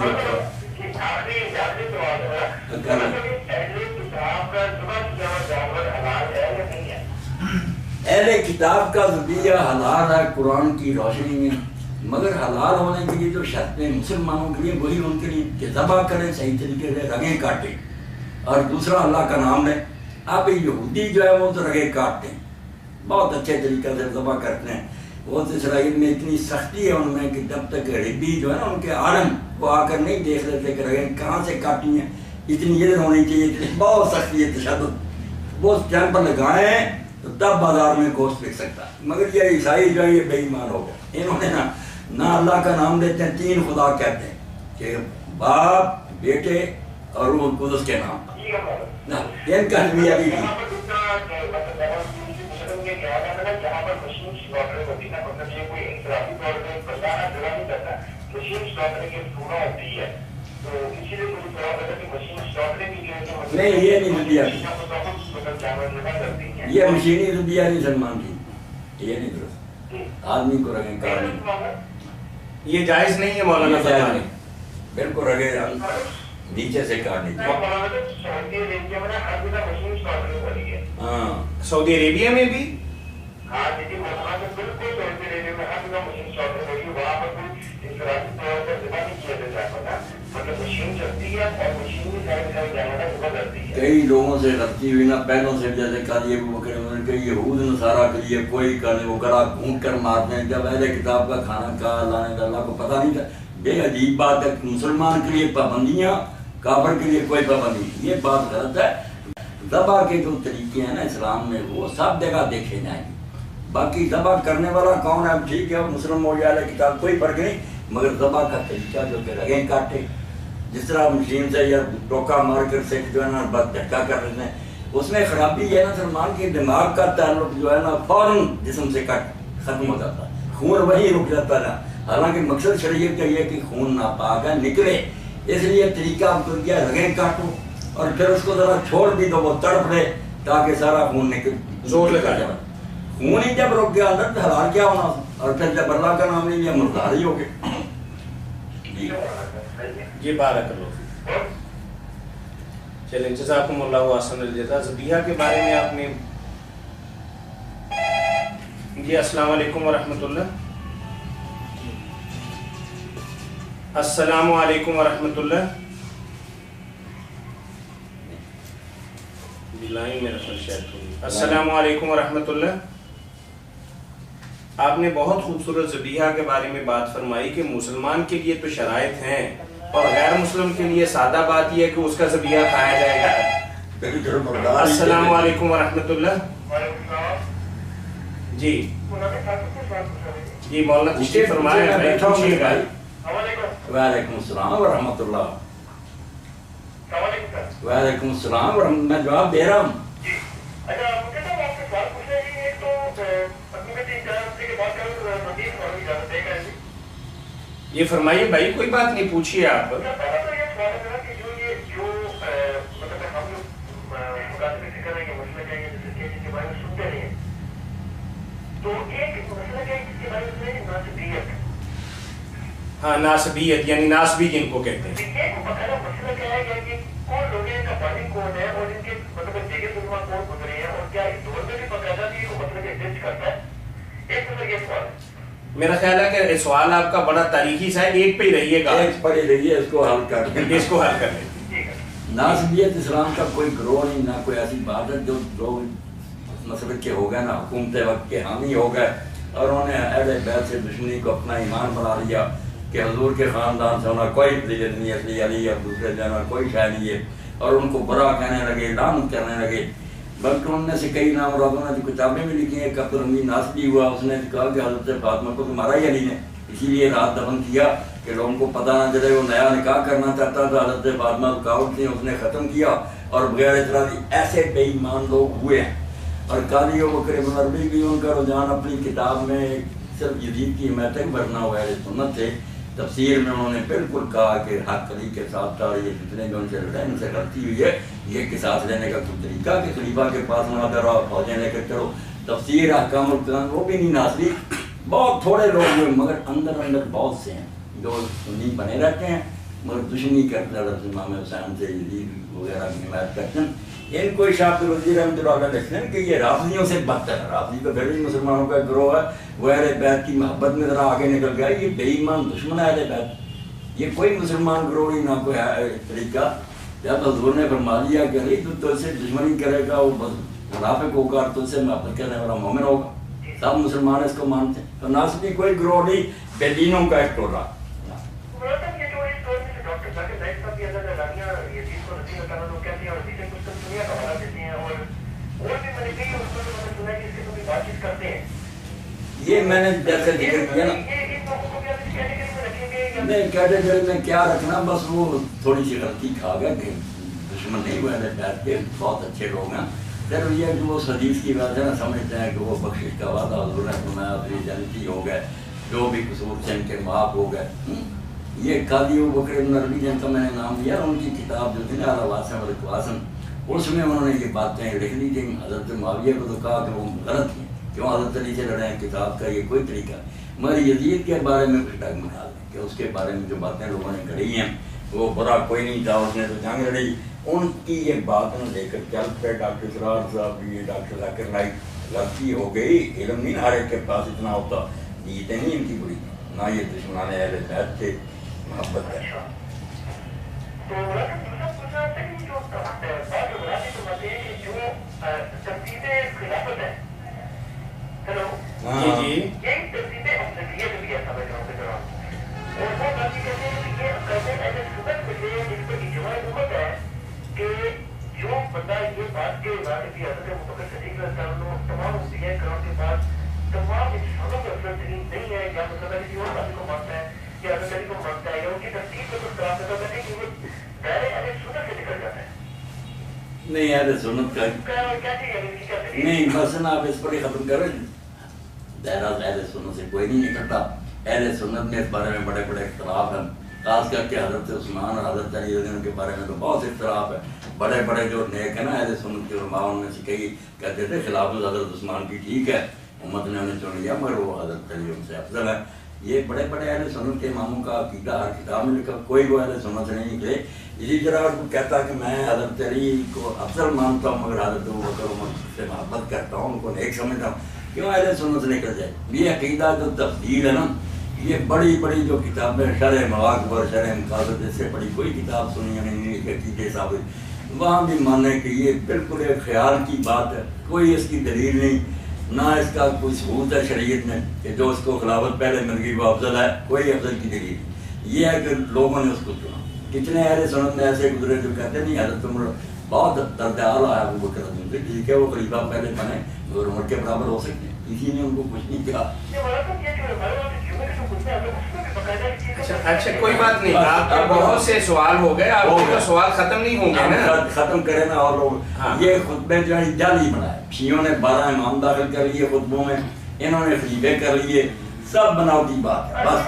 اہل کتاب کا ذبیحہ حلال ہے قرآن کی روشنی میں، مگر حلال ہونے کے لیے جو شرطیں مسلمانوں کے لیے وہی ان کے لیے کہ ذبح کریں صحیح طریقے سے، رگیں کاٹیں، اور دوسرا اللہ کا نام لیں۔ اب یہودی جو ہے وہ تو رگیں کاٹتے ہیں، بہت اچھے طریقے سے ذبح کرتے ہیں، وہ تو اسرائیل میں اتنی سختی ہے ان میں کہ جب تک ربی جو ہے نا ان کے عالم وہ آ کر نہیں دیکھ لیتے کہ رگیں کہاں سے کاٹی ہیں، اتنی عزت ہونی چاہیے، بہت سختی ہے، تشدد، وہ ٹائم پر لگائیں تو تب بازار میں گوشت بک سکتا ہے۔ مگر یہ عیسائی جو ہے یہ بے ایمان ہو گئے، انہوں نے نہ اللہ کا نام لیتے ہیں، تین خدا کہتے ہیں کہ باپ، بیٹے اور روح القدس کے نام، ان کا بھی ابھی نہیں، یہ نہیں دیا، یہ مشینی دیا نہیں سلمان کی، یہ نہیں درست، آدمی کو رگیں کاٹیں، یہ جائز نہیں ہے مولانا صاحب، بالکل رگیں نیچے سے کاٹنی۔ ہاں سعودی عربیہ میں بھی کئی لوگوں سے غلطی ہوئی نا، پہلوں سے جیسے کہا ابو بکر عمر کہ یہود نصارہ کے لیے کوئی کرنے وہ گلا گھونٹ کر مارتے ہیں، جب اہل کتاب کا کھانا کہا اللہ نے، اللہ کو پتہ نہیں تھا۔ بے عجیب بات ہے، مسلمان کے لیے پابندیاں کافر کے لیے کوئی پابندی نہیں. یہ بات غلط ہے. ذبح کے جو طریقے ہیں نا اسلام میں وہ سب جگہ دیکھے جائیں گے. باقی ذبح کرنے والا کون ہے ٹھیک ہے مسلم ہو جائے کتاب کوئی فرق نہیں, مگر ذبح کا طریقہ جو کہ رگیں کاٹے جس طرح مشین سے یا ٹوکا مار کر سیک جو ہے نا بس جھٹکا کر لیتے ہیں, اس میں خرابی یہ ہے نا سلمان کی دماغ کا تعلق جو ہے نا فوراً جسم سے ختم ہو جاتا ہے, خون وہی رک جاتا ہے. حالانکہ مقصد شریعت کا یہ کہ خون ناپاک ہے نکلے, اس لیے طریقہ آپ کو کیا رگیں کاٹو اور پھر اس کو ذرا چھوڑ بھی دو وہ تڑپ لے تاکہ سارا خون نکل زور لگا جائے. خون ہی جب رک گیا اندر تو حلال کیا ہونا, اور پھر جب اللہ کا نام نہیں لیا مردار ہی ہو گئے. یہ بارک اللہ فیک. چلیں جزاکم اللہ احسن الجزا. ذبیحہ کے بارے میں آپ نے جی السلام علیکم ورحمۃ اللہ. السلام علیکم ورحمۃ اللہ. السلام علیکم ورحمۃ اللہ. آپ نے بہت خوبصورت ذبیحہ کے بارے میں بات فرمائی کہ مسلمان کے لیے تو شرائط ہیں اور غیر مسلم کے لیے سادہ بات یہ ہے کہ اس کا ذبیحہ کھایا جائے گا. السلام علیکم ورحمۃ اللہ. جی جی مولانا تشریف فرمائیں. وعلیکم السلام ورحمۃ اللہ. وعلیکم السلام ورحمۃ. میں جواب دے رہا ہوں. یہ فرمائیے بھائی, کوئی بات نہیں, پوچھیے آپ. ہاں ناسبیت یعنی ناسبی جن کو کہتے ہیں. میرا خیال ہے کہ سوال آپ کا بڑا تاریخی سا ہے, ایک پہ ہی رہیے گا, ایک پر ہی رہیے, اس کو حل کر لیں. اس کو حل کر لیں. ناسبیت اسلام کا کوئی گروہ نہیں, نہ کوئی ایسی بات ہے. جو لوگ مسلک کے ہو گئے نا حکومت وقت کے حامی ہو گئے اور انہوں نے اہل بیت سے دشمنی کو اپنا ایمان بنا لیا کہ حضور کے خاندان سے ہونا کوئی فضیلت نہیں, اصلی علی اور دوسرے جانا کوئی شے نہیں ہے, اور ان کو برا کہنے لگے, لعنت کرنے لگے. بلکہ ان میں سے کئی نام مرادوں نے جو کتابیں بھی لکھی ہیں. ایک عبدالحمید ناصبی ہوا, اس نے کہا کہ حضرت فاطمہ کو تمہارا ہی علی نے اسی لیے رات دفن کیا کہ لوگوں کو پتہ نہ چلے. وہ نیا نکاح کرنا چاہتا تھا, حضرت فاطمہ رکاوٹ تھی, اس نے ختم کیا اور بغیر اعتراضی ایسے بے ایمان لوگ ہوئے ہیں. اور قاضی ابوبکر ابن عربی بھی ان کا رجحان اپنی کتاب میں صرف یزید کی حمایت تک بھرنا ہوا ہے. سنت سے تفسیر میں انہوں نے بالکل کہا کہ حق علی کے ساتھ تھا, یہ جتنے جو ان سے لڑے ان سے غلطی ہوئی ہے, یہ کے ساتھ لینے کا کوئی طریقہ کہ خلیفہ کے پاس مناظر اور فوجیں لے کر چلو. تفسیر احکام القرآن وہ بھی نہیں ناصری, بہت تھوڑے لوگ ہوئے, مگر اندر اندر بہت سے ہیں جو سنی بنے رہتے ہیں مگر دشمنی کرتے ہیں حضرت امام حسین سے, یزید وغیرہ کی حمایت کرتے ہیں. ان کو شاہ عبد الوزیر رحمۃ اللہ علیہ لکھتے ہیں کہ یہ رافضیوں سے بدتر ہے. رافضی تو پھر بھی مسلمانوں کا گروہ ہے, وہ اہل بیت کی محبت میں ذرا آگے نکل گیا. یہ بے ایمان دشمن ہے اہل بیت, یہ کوئی مسلمان گروہ نہیں, نہ کوئی طریقہ. جب حضور نے فرما دیا کہ علی تو تجھ سے دشمنی کرے گا وہ منافق ہوگا, تجھ سے محبت کرنے والا مومن ہوگا. سب مسلمان اس کو مانتے ہیں. تو ناصبی کوئی گروہ نہیں, بے دینوں کا ایک ٹولہ. یہ میں نے جیسے ذکر کیا نا, نہیں کیٹیگری میں کیا رکھنا, بس وہ تھوڑی سی غلطی کھا گیا کہ دشمن نہیں ہوئے بیٹھ کے, بہت اچھے لوگ ہیں. پھر یہ کہ وہ حدیث کی بات ہے نا, سمجھتے ہیں کہ وہ بخشش کا وعدہ حضور نے فرمایا, پھر جنتی ہو گئے, جو بھی قصور سے ان کے معاف ہو گئے. یہ قاضی ابوبکر ابن عربی جن کا میں نے نام لیا, ان کی کتاب جو تھی نا الواسم والقواسم, اس میں انہوں نے یہ باتیں لکھ لی تھیں. حضرت معاویہ کو تو کہا کہ وہ غلط ہیں, کیوں حضرت علی سے لڑے ہیں, کتاب کا یہ کوئی طریقہ. مگر یزید کے بارے میں کچھ ڈگ بنا دیں کہ اس کے بارے میں جو باتیں لوگوں نے کری ہیں وہ برا کوئی نہیں تھا, اس نے تو جنگ لڑی. ان کی یہ باتیں لے کر چل پہ ڈاکٹر اسرار صاحب, یہ ڈاکٹر ذاکر نائک, غلطی ہو گئی. علم نہیں ہر ایک کے پاس اتنا ہوتا, نیتیں نہیں ان کی بری, نہ یہ دشمنان اہل بیت تھے, محبت ہے. کے علاقے کی حضرت مبکر صدیق رضی اللہ عنہ تمام انبیاء کرام کے پاس تمام انسانوں کو افضل ترین نہیں ہے، یا مطلب کسی اور بات کو مانتا ہے یا حضرت علی کو مانتا ہے یا ان کی ترتیب کو کچھ خراب کرتا ہے کہ وہ دائرے اہل سنت سے نکل جاتا ہے؟ نہیں اہل سنت کا کیا چیز ہے ان کی کیا دلیل؟ نہیں مثلا آپ اس پر ہی ختم کریں، دائرہ اہل سنت سے کوئی نہیں نکلتا. اہل سنت میں اس بارے میں بڑے بڑے اختلاف ہیں، خاص کر کے حضرت عثمان اور حضرت علی رضی اللہ عنہ کے بارے میں تو بہت اختلاف ہے. بڑے بڑے جو نیک ہیں نا اہل سنت کے علماء، ان میں سے کئی کہتے تھے خلافت حضرت عثمان کی ٹھیک ہے، امت نے انہیں چن لیا مگر وہ حضرت علی ان سے افضل ہے. یہ بڑے بڑے اہل سنت کے اماموں کا عقیدہ ہر کتاب میں لکھا، کوئی وہ اہل سنت سے نہیں نکلے. اسی طرح وہ کہتا کہ میں حضرت علی کو افضل مانتا ہوں مگر حضرت ابوبکر عمر سے محبت کرتا ہوں، ان کو نیک سمجھتا ہوں، کیوں اہل سنت سے نکل جائے؟ یہ عقیدہ جو تفصیل ہے نا، یہ بڑی بڑی جو کتابیں شرح مواقب اور شرح مقاصد اس سے بڑی کوئی کتاب سنی ہے نہیں عقیدے ثابت، وہاں بھی ماننے کہ یہ بالکل ایک خیال کی بات ہے، کوئی اس کی دلیل نہیں، نہ اس کا کوئی ثبوت ہے شریعت میں کہ جو اس کو خلافت پہلے مل گئی وہ افضل ہے، کوئی افضل کی دلیل. یہ ہے کہ لوگوں نے اس کو چنا. کتنے اہل سنت میں ایسے گزرے جو کہتے نہیں حضرت عمر بہت درد اعلیٰ ہے ابوبکر رضی اللہ عنہ، ٹھیک ہے وہ خلیفہ پہلے بنے اور عمر کے برابر ہو سکتے ہیں، کسی نے ان کو کچھ نہیں کہا. اچھا کوئی بات نہیں، آپ کے بہت سے سوال ہو گئے، آپ کے سوال ختم نہیں ہوں گے نا. ختم کریں نا. اور لوگ یہ خطبے جو ہے جعلی بنائے، شیعوں نے 12 امام داخل کر لیے خطبوں میں، انہوں نے خلیفے کر لیے، سب بناوٹی بات ہے. بس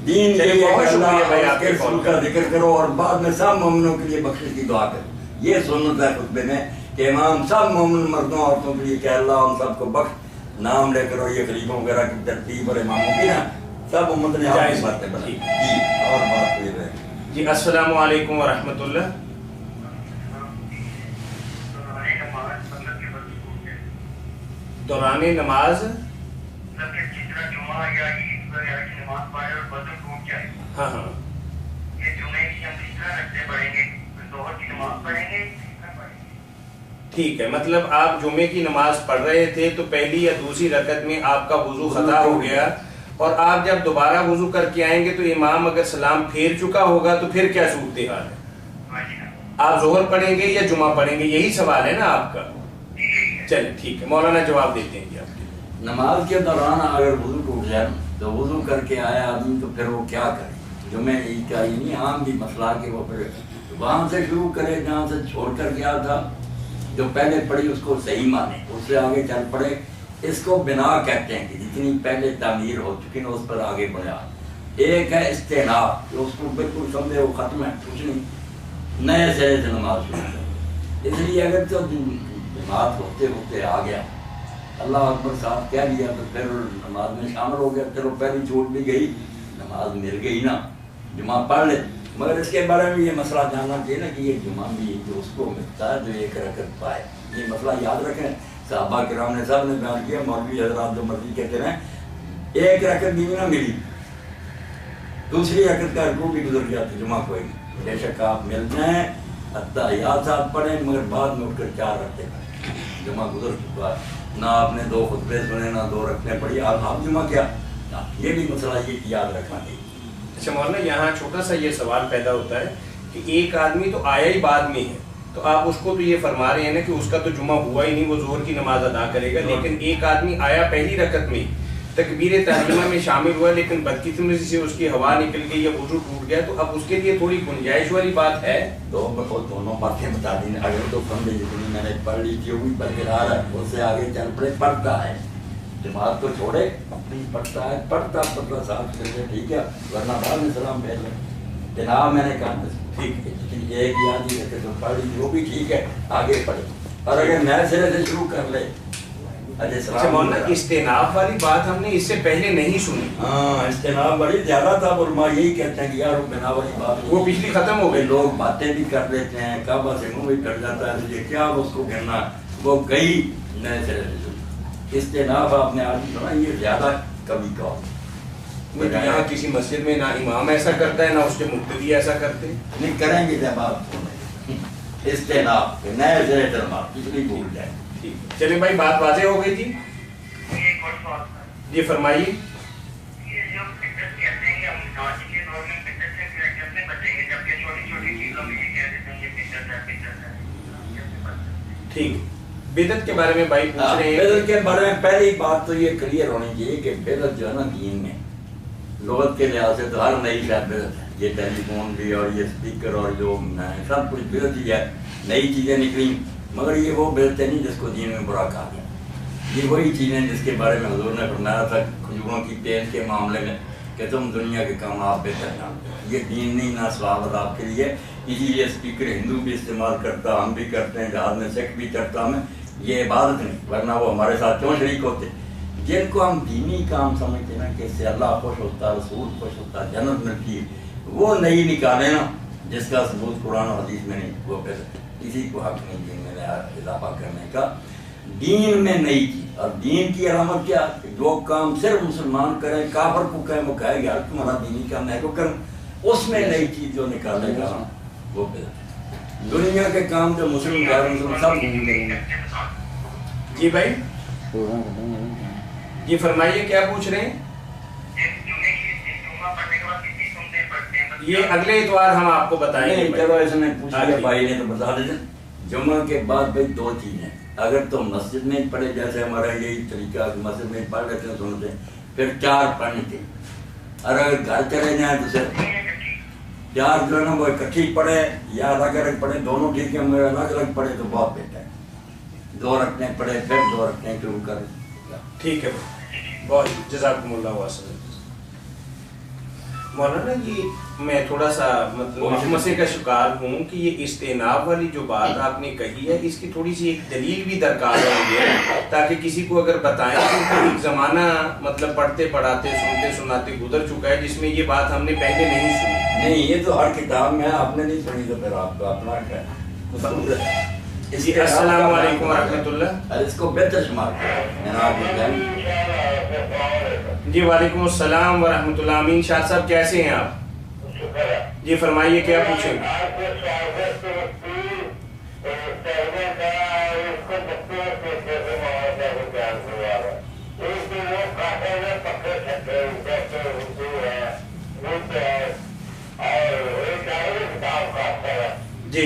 دین یہ ہے کہ رسول کا ذکر کرو اور بعد میں سب مومنوں کے لیے بخشش کی دعا کرو. یہ سنت ہے خطبے میں کہ امام سب مومن مردوں عورتوں کے لیے کہ اللہ ان سب کو بخش، نام لے کرو. یہ خلیفوں وغیرہ کی ترتیب اور اماموں کی نا سب امت نے جائز باتیں بنائی. جی اور بات یہ ہے جی. السلام علیکم ورحمۃ اللہ. دوران نماز ہاں ہاں ٹھیک ہے، مطلب آپ جمعے کی نماز پڑھ رہے تھے تو پہلی یا دوسری رکعت میں آپ کا وضو خطا ہو گیا، اور آپ جب دوبارہ وضو کر کے آئیں گے تو امام اگر سلام پھیر چکا ہوگا تو پھر کیا صورتحال ہے؟ آپ ظہر پڑھیں گے یا جمعہ پڑھیں گے؟ یہی سوال ہے نا آپ کا. چلے ٹھیک ہے، مولانا جواب دیتے ہیں جی آپ کے. نماز کے دوران اگر وضو ٹوٹ جائے تو وضو کر کے آیا آدمی تو پھر وہ کیا کرے؟ جمعہ عید کا ہی نہیں، عام بھی مسئلہ کہ وہ پھر وہاں سے شروع کرے جہاں سے چھوڑ کر گیا تھا، جو پہلے پڑھی اس کو صحیح مانے، اس سے آگے چل پڑے. اس کو بنا کہتے ہیں کہ جتنی پہلے تعمیر ہو چکی نا اس پر آگے بڑھا. ایک ہے استناب، جو اس کو بالکل سمجھے وہ ختم ہے، کچھ نہیں، نئے سرے سے نماز شروع کرے. اس لیے اگر تو جماعت ہوتے ہوتے آ گیا، اللہ اکبر صاحب کہہ لیا تو پھر نماز میں شامل ہو گیا، پھر وہ پہلی چھوٹ بھی گئی، نماز مل گئی نا، جمعہ پڑھ لے. مگر اس کے بارے میں یہ مسئلہ جاننا چاہیے نا کہ یہ جمعہ بھی جو اس کو ملتا ہے جو ایک رکعت پائے، یہ مسئلہ یاد رکھیں. صحابہ کرام نے سب نے بیان کیا، مولوی حضرات جو مرضی کہتے رہے، ایک رکعت بھی نہ ملی، دوسری رکعت کا رکوع بھی گزر گیا تو جمعہ کوئی نہیں. بے شک آپ مل جائیں، اتحیات ساتھ پڑھیں، مگر بعد میں اٹھ کر 4 رکعتیں پڑھیں. جمعہ گزر چکا ہے، نہ آپ نے 2 خطبے سنے نہ 2 رکعتیں پڑھی، آپ جمعہ کیا؟ یہ بھی مسئلہ یہ یاد رکھنا چاہیے. اچھا مولانا، یہاں چھوٹا سا یہ سوال پیدا ہوتا ہے کہ ایک آدمی تو آیا ہی بعد میں ہے، تو آپ اس کو تو یہ فرما رہے ہیں نا کہ اس کا تو جمعہ ہوا ہی نہیں، وہ ظہر کی نماز ادا کرے گا، لیکن ایک آدمی آیا پہلی رکعت میں، تکبیر تحریمہ میں شامل ہوا، لیکن بدقسمتی سے اس کی ہوا نکل گئی یا وضو ٹوٹ گیا، تو اب اس کے لیے تھوڑی گنجائش والی بات ہے. دونوں باتیں بتا دیں. اگر تو سمجھے جتنی میں نے پڑھ لی تھی وہ بھی برقرار ہے، اس سے آگے چل پڑے، پڑھتا ہے، جماعت کو چھوڑے، اپنی پڑھتا ہے، پڑھتا صاحب سے ٹھیک ہے، ورنہ بعد میں سلام بھیج لیں. جناب میں نے کہا ٹھیک ہے، ایک یاد ہی رکھے تو پڑھ لی وہ بھی ٹھیک ہے، آگے پڑھے. اور اگر نئے سرے سے شروع کر لے. اچھا مولانا، استناب والی بات ہم نے اس سے پہلے نہیں سنی. ہاں استناب بڑی زیادہ تھا، علماء یہی کہتے ہیں کہ یار بنا والی بات وہ پچھلی ختم ہو گئی. لوگ باتیں بھی کر لیتے ہیں، کعبہ سے منہ بھی کر جاتا ہے، یہ کیا اس کو کہنا، وہ گئی نئے سرے سے. استناب آپ نے آج سنا، یہ زیادہ کبھی کہا. یہاں کسی مسجد میں نہ امام ایسا کرتا ہے نہ اس کے مقتدی ایسا کرتے. نہیں کریں گے جب آپ استناب نئے سرے سے نماز پچھلی بھول جائیں. چلیں بھائی، بات واضح ہو گئی تھی. جی فرمائیے. ٹھیک. بدعت کے بارے میں بھائی پوچھ رہے ہیں. بدعت کے بارے میں پہلی بات تو یہ کلیئر ہونی چاہیے کہ بدعت جو ہے نا دین میں لغت کے لحاظ سے تو ہر نئی شاید بدعت ہے. یہ ٹیلی فون بھی اور یہ اسپیکر اور جو سب کچھ بدعت ہی ہے. نئی چیزیں نکلی مگر یہ وہ بدعت نہیں جس کو دین میں برا کہا گیا. یہ وہی چیزیں جس کے بارے میں حضور نے فرمایا تھا کھجوروں کی تیل کے معاملے میں کہ تم دنیا کے کام آپ بہتر جانتے ہو. یہ دین نہیں نہ ثوابت آپ کے لیے. اسی لیے اسپیکر ہندو بھی استعمال کرتا, ہم بھی کرتے ہیں, جہاز میں سکھ بھی چڑھتا ہمیں. یہ عبادت نہیں, ورنہ وہ ہمارے ساتھ کیوں شریک ہوتے. جن کو ہم دینی کام سمجھتے ہیں نا کہ اس سے اللہ خوش ہوتا, رسول خوش ہوتا, جنت ملتی ہے, وہ نہیں نکالے نا جس کا ثبوت قرآن و حدیث میں نہیں, وہ پھر کسی کو حق نہیں دین میں اضافہ کرنے کا. دین میں نئی چیز, اور دین کی علامت کیا, جو کام صرف مسلمان کریں, کافر کو کہیں وہ کہے گا تمہارا دینی کام میں کو کروں, اس میں نئی چیز جو نکالے گا وہ پھر دنیا کے کام جو مسلم غیر مسلم سب. جی بھائی جی فرمائیے کیا پوچھ رہے ہیں. یہ اگلے اتوار ہم آپ کو بتائیں گے. چلو ایسے میں پوچھ لیا بھائی نے تو بتا دیتے. جمعہ کے بعد بھائی دو چیزیں, اگر تو مسجد میں پڑھے جیسے ہمارا یہی طریقہ مسجد میں پڑھ لیتے ہیں سنتے ہیں, پھر 4 پڑھنے کے, اور اگر گھر چلے جائیں تو صرف 4 جو ہے نا وہ اکٹھی پڑھے یا الگ الگ پڑھے, دونوں ٹھیک ہے, مگر الگ الگ پڑھے تو بہت بہتر ہے. 2 رکھنے پڑھے پھر 2 رکھنے شروع کریں. ٹھیک ہے بہت جزاکم اللہ واسطہ. مولانا جی میں تھوڑا سا مطلب مسئلے کا شکار ہوں کہ یہ استناب والی جو بات آپ نے کہی ہے اس کی تھوڑی سی ایک دلیل بھی درکار ہے تاکہ کسی کو اگر بتائیں کہ ایک زمانہ مطلب پڑھتے پڑھاتے سنتے سناتے گزر چکا ہے جس میں یہ بات ہم نے پہلے نہیں سنی. نہیں یہ تو ہر کتاب میں آپ نے نہیں سنی تو پھر آپ کا اپنا کیا ہے. السلام علیکم ورحمۃ اللہ. اس کو بہتر شمار جی وعلیکم السلام ورحمۃ اللہ. امین شاہ صاحب کیسے ہیں آپ؟ جی فرمائیے کیا پوچھیں گے. جی جی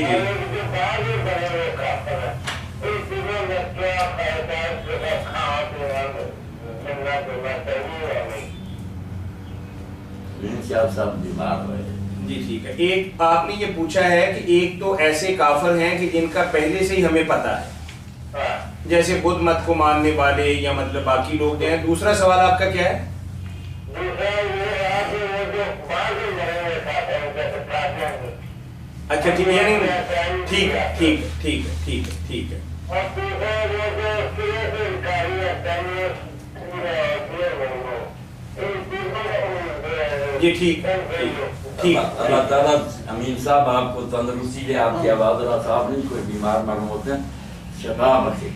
صاحب بیمار ہوئے. جی ٹھیک ہے. ایک آپ نے یہ پوچھا ہے کہ ایک تو ایسے کافر ہیں کہ جن کا پہلے سے ہی ہمیں پتا ہے جیسے بدھ مت کو ماننے والے یا مطلب باقی لوگ ہیں. دوسرا سوال آپ کا کیا ہے؟ اچھا ٹھیک ہے یعنی ٹھیک ہے ٹھیک ہے ٹھیک ہے ٹھیک ہے ٹھیک ہے جی ٹھیک ٹھیک. اللہ تعالیٰ امین صاحب آپ کو تندرستی دے, آپ کی آواز اللہ صاحب نہیں کوئی بیمار معلوم ہوتے ہیں, شفا بخشے.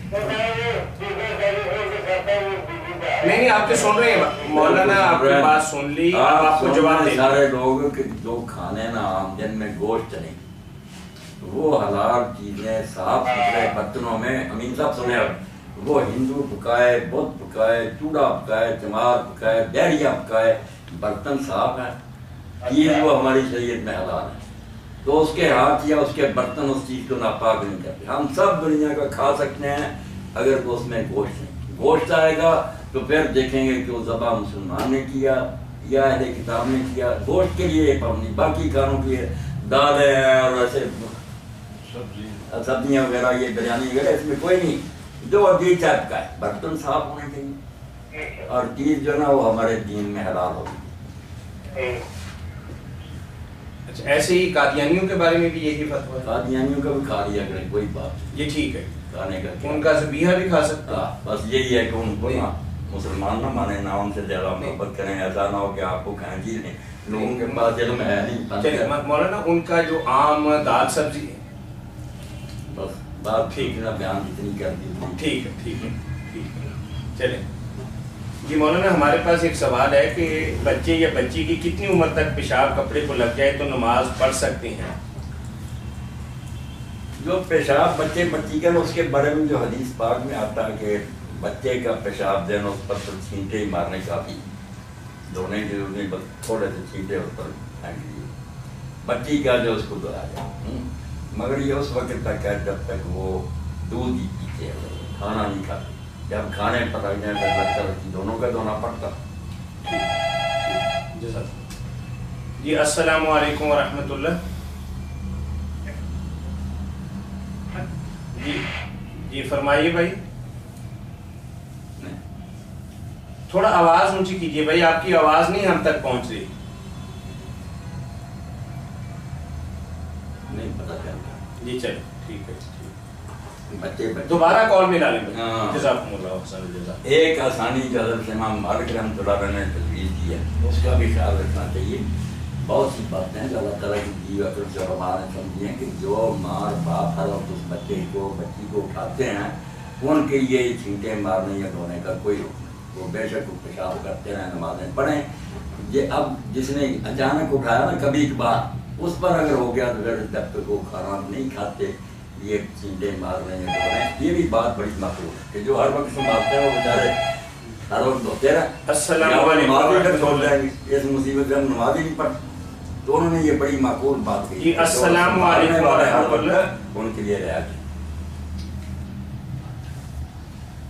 نہیں آپ کے سن رہے ہیں مولانا, آپ کی بات سن لی, آپ کو جواب دیں. سارے لوگ کہ جو کھانے نا عام دن میں گوشت چلیں وہ حلال چیزیں صاف ستھرے برتنوں میں, امین صاحب سنے وہ ہندو پکائے, بدھ پکائے, چوڑا پکائے, چمار پکائے, بیڑیا پکائے, برتن صاف ہیں, چیز وہ ہماری شریعت میں حلال ہے. تو اس کے ہاتھ یا اس کے برتن اس چیز کو ناپاک نہیں کرتے. ہم سب دنیا کا کھا سکتے ہیں اگر تو اس میں گوشت نہیں. گوشت آئے گا تو پھر دیکھیں گے کہ وہ ذبح مسلمان نے کیا یا اہل کتاب نے کیا. گوشت کے لیے پابندی, باقی کھانوں کی دالیں اور ایسے سبزیاں وغیرہ, یہ بریانی وغیرہ, اس میں کوئی نہیں. جو عجیب ٹائپ کا ہے, برتن صاف ہونے چاہیے اور چیز جو نا وہ ہمارے دین میں حلال ہوگی. اچھا ایسے ہی قادیانیوں کے بارے میں بھی یہی فتویٰ ہے؟ قادیانیوں کا بھی کھا لیا کریں, کوئی بات یہ ٹھیک ہے, کھانے کا ان کا ذبیحہ بھی کھا سکتا ہے. بس یہی ہے کہ ان کو نا مسلمان نہ مانے, نہ ان سے زیادہ محبت کریں. ایسا نہ ہو کہ آپ کو کھائیں چیز نہیں, لوگوں کے پاس علم ہے نہیں. مولانا ان کا جو عام دال سبزی ہے بس بات ٹھیک نہ بیان اتنی کر دی. ٹھیک ہے ٹھیک ہے ٹھیک ہے چلیں. جی مولانا ہمارے پاس ایک سوال ہے کہ بچے یا بچی کی کتنی عمر تک پیشاب کپڑے کو لگ جائے تو نماز پڑھ سکتے ہیں؟ جو پیشاب بچے بچی کا اس کے بارے میں جو حدیث پاک میں آتا ہے کہ بچے کا پیشاب دینا اس پر چھینٹے ہی مارنے کافی, دھونے کی ضرورت نہیں, بس تھوڑے سے چھینٹے اس پر پھینک دیجیے. بچی کا جو اس کو دھویا جائے, مگر یہ اس وقت تک ہے جب تک وہ دودھ ہی پیتے ہیں، کھانا نہیں کھاتے. جب کھانے پر لگ جائیں تو لگتا ہے کہ دونوں کا دھونا پڑتا. جی السلام علیکم ورحمۃ اللہ. جی فرمائیے بھائی. تھوڑا آواز اونچی کیجیے بھائی، آپ کی آواز نہیں ہم تک پہنچ رہی. نہیں پتا کیا. جی چلے ٹھیک ہے. بچے دوبارہ کال میں ڈالیں. جزاکم اللہ خیر الجزا. ایک آسانی جو حضرت امام مالک رحمۃ اللہ علیہ نے تجویز کی ہے، اس کا بھی خیال رکھنا چاہیے. بہت سی باتیں ہیں اللہ تعالیٰ کی دی ہوئی سے علماء نے سمجھی ہیں کہ جو ماں اور باپ ہر وقت اس بچے کو بچی کو اٹھاتے ہیں ان کے یہ چھینٹے مارنے یا دھونے کا کوئی حکم نہیں. وہ بے شک پیشاب کرتے رہیں، نمازیں پڑھیں. یہ اب جس نے اچانک اٹھایا نا کبھی کبھار، اس پر اگر ہو گیا تو پھر جب تک وہ کھانا نہیں کھاتے یہ چھینٹے مار رہے ہیں دھو رہے ہیں. یہ بھی بات بڑی مقبول ہے کہ جو ہر وقت سنبھالتے ہیں وہ بیچارے ہر وقت دھوتے رہے. السلام علیکم. اس مصیبت سے ہم نماز ہی نہیں پڑھتے، تو انہوں نے یہ بڑی معقول بات کہی. جی السلام علیکم ورحمۃ اللہ. ان کے لیے رعایت.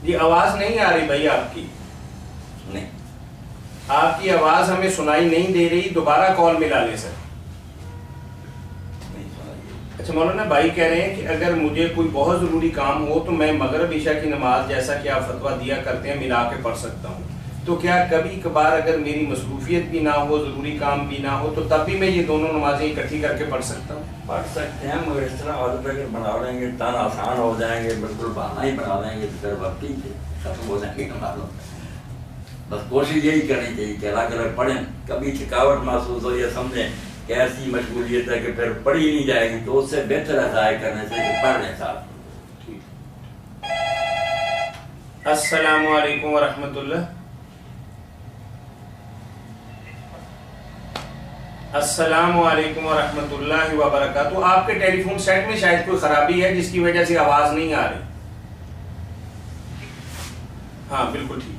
جی آواز نہیں آ رہی بھائی آپ کی. نہیں آپ کی آواز ہمیں سنائی نہیں دے رہی. دوبارہ کال ملا لیں سر. اچھا مولانا بھائی کہہ رہے ہیں کہ اگر مجھے کوئی بہت ضروری کام ہو تو میں مغرب عشاء کی نماز جیسا کہ آپ فتویٰ دیا کرتے ہیں ملا کے پڑھ سکتا ہوں. تو کیا کبھی کبھار اگر میری مصروفیت بھی نہ ہو، ضروری کام بھی نہ ہو، تو تب بھی میں یہ دونوں نمازیں اکٹھی کر کے پڑھ سکتا ہوں؟ پڑھ سکتے ہیں، مگر اس طرح عادت اگر بنا لیں گے تن آسان ہو جائیں گے، بالکل بہانہ ہی بنا لیں گے تو پھر وقت ہی ختم ہو جائیں گے نمازوں. بس کوشش یہی کرنی چاہیے کہ الگ الگ پڑھیں. کبھی تھکاوٹ محسوس ہو یا سمجھیں کہ ایسی مشغولیت ہے کہ پھر پڑھی نہیں جائے گی تو اس سے بہتر ہے ضائع کرنے سے کہ پڑھ لیں ساتھ. السلام علیکم ورحمۃ اللہ. السلام علیکم ورحمۃ اللہ وبرکاتہ. آپ کے ٹیلی فون سیٹ میں شاید کوئی خرابی ہے جس کی وجہ سے آواز نہیں آ رہی. ہاں بالکل ٹھیک ہے.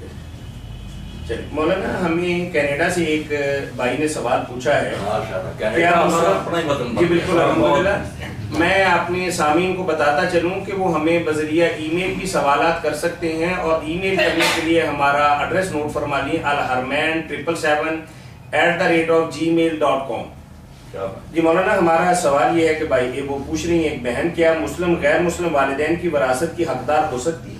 چلیے مولانا ہمیں کینیڈا سے ایک بھائی نے سوال پوچھا ہے. جی بالکل الحمدللہ. میں اپنے سامعین کو بتاتا چلوں کہ وہ ہمیں بذریعہ ای میل بھی سوالات کر سکتے ہیں، اور ای میل کرنے کے لیے ہمارا ایڈریس نوٹ فرما لیے: alharman777@gmail.com. جی مولانا ہمارا سوال یہ ہے کہ بھائی وہ پوچھ رہی ہیں ایک بہن، کیا مسلم غیر مسلم والدین کی وراثت کی حقدار ہو سکتی ہے؟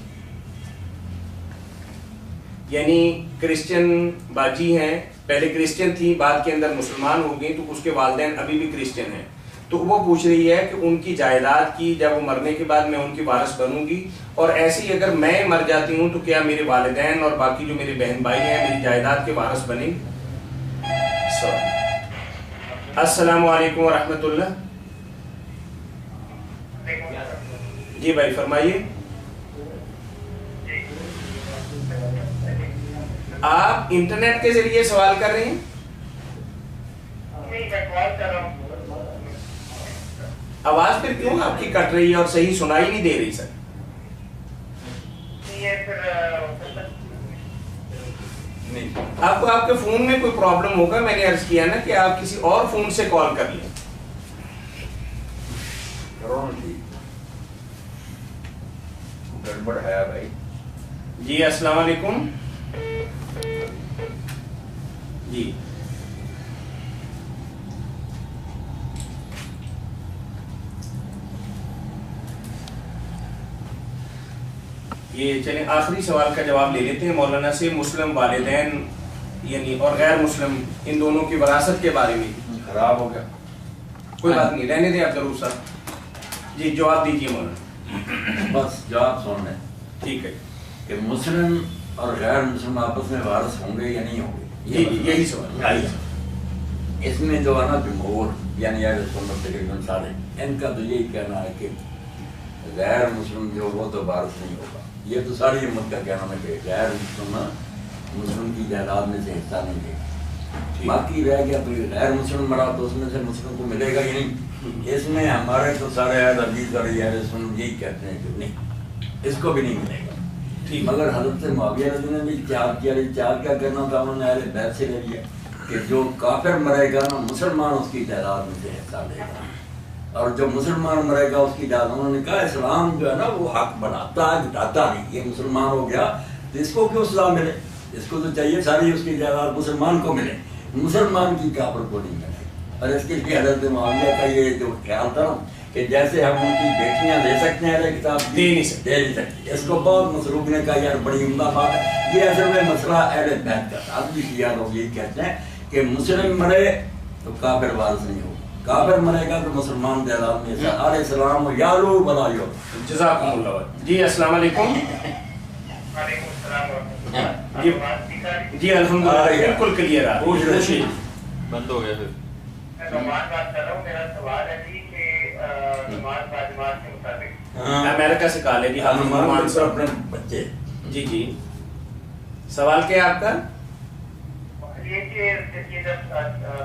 یعنی کرسچن باجی ہیں، پہلے کرسچن تھی، بعد کے اندر مسلمان ہو گئی، تو اس کے والدین ابھی بھی کرسچن ہیں. تو وہ پوچھ رہی ہے کہ ان کی جائیداد کی جب وہ مرنے کے بعد میں ان کی وارث بنوں گی، اور ایسی اگر میں مر جاتی ہوں تو کیا میرے والدین اور باقی جو میرے بہن بھائی ہیں میری جائیداد کے وارث بنیں گے؟ السلام علیکم ورحمۃ اللہ. جی بھائی فرمائیے. آپ انٹرنیٹ کے ذریعے سوال کر رہے ہیں؟ آواز پھر کیوں آپ کی کٹ رہی ہے اور صحیح سنائی نہیں دے رہی سر؟ آپ کو آپ کے فون میں کوئی پرابلم ہوگا. میں نے عرض کیا نا کہ آپ کسی اور فون سے کال کر لیں. گڑبڑ ہے بھائی. جی السلام علیکم. جی یہ چلیں آخری سوال کا جواب لے لیتے ہیں مولانا سے. مسلم والدین یعنی اور غیر مسلم ان دونوں کی وراثت کے بارے میں. خراب ہو گیا، کوئی بات نہیں، رہنے دیں آپ ضرور صاحب. جی جواب دیجیے مولانا. بس جواب سن لیں. ٹھیک ہے کہ مسلم اور غیر مسلم آپس میں وارث ہوں گے یا نہیں ہوں گے؟ یہی سوال. اس میں جو ہے نا جمہور یعنی اہل سنت تقریباً سارے ان کا تو یہی کہنا ہے کہ غیر مسلم جو وہ تو وارث نہیں ہوگا. یہ تو ساری امت کا کہنا ہے کہ غیر مسلم کی جائیداد میں سے حصہ نہیں دے گا. باقی رہ گیا تو غیر مسلم مرا تو اس میں سے مسلم کو ملے گا ہی نہیں. اس میں ہمارے تو سارے اہل حدیث اور اہل سنت یہی کہتے ہیں کہ نہیں، اس کو بھی نہیں ملے گا. مگر حضرت معاویہ رضی اللہ عنہ نے بھی اجتہاد کیا. اجتہاد کیا کرنا تھا؟ انہوں نے اہل بیت سے لے لیا کہ جو کافر مرے گا نا مسلمان اس کی تعداد میں سے حصہ لے گا. اور جو مسلمان مرے گا اس کی جائیداد. انہوں نے کہا اسلام جو ہے نا وہ حق بناتا ہے گٹاتا نہیں. یہ مسلمان ہو گیا تو اس کو کیوں سزا ملے؟ اس کو تو چاہیے ساری اس کی جائیداد مسلمان کو ملے، مسلمان کی کافر کو نہیں ملے. اور اس کے لیے حضرت معاویہ کا یہ جو خیال تھا کہ جیسے ہم ان کی بیٹیاں لے سکتے ہیں اہل کتاب دے نہیں سکتے. اس کو بہت مسروق نے کہا یار بڑی عمدہ بات ہے. یہ اصل میں مسئلہ اہل بیت کا تھا. اب بھی شیعہ لوگ یہی کہتے ہیں کہ مسلم مرے تو کافر وارث نہیں ہو، کافر مرے گا تو مسلمان جائیداد میں علیہ السلام و یالو بلایو. جزاکم اللہ. جی السلام علیکم. وعلیکم السلام ورحمۃ اللہ. جی الحمدللہ بالکل کلیئر آ رہی ہے. بند ہو گیا پھر. میں نماز بات کر رہا ہوں. میرا سوال ہے جی کہ نماز باجماعت کے مطابق امریکہ سے کال ہے جی. نمان سے اپنے بچے. جی جی سوال کیا ہے آپ کا؟ یہ کہ جب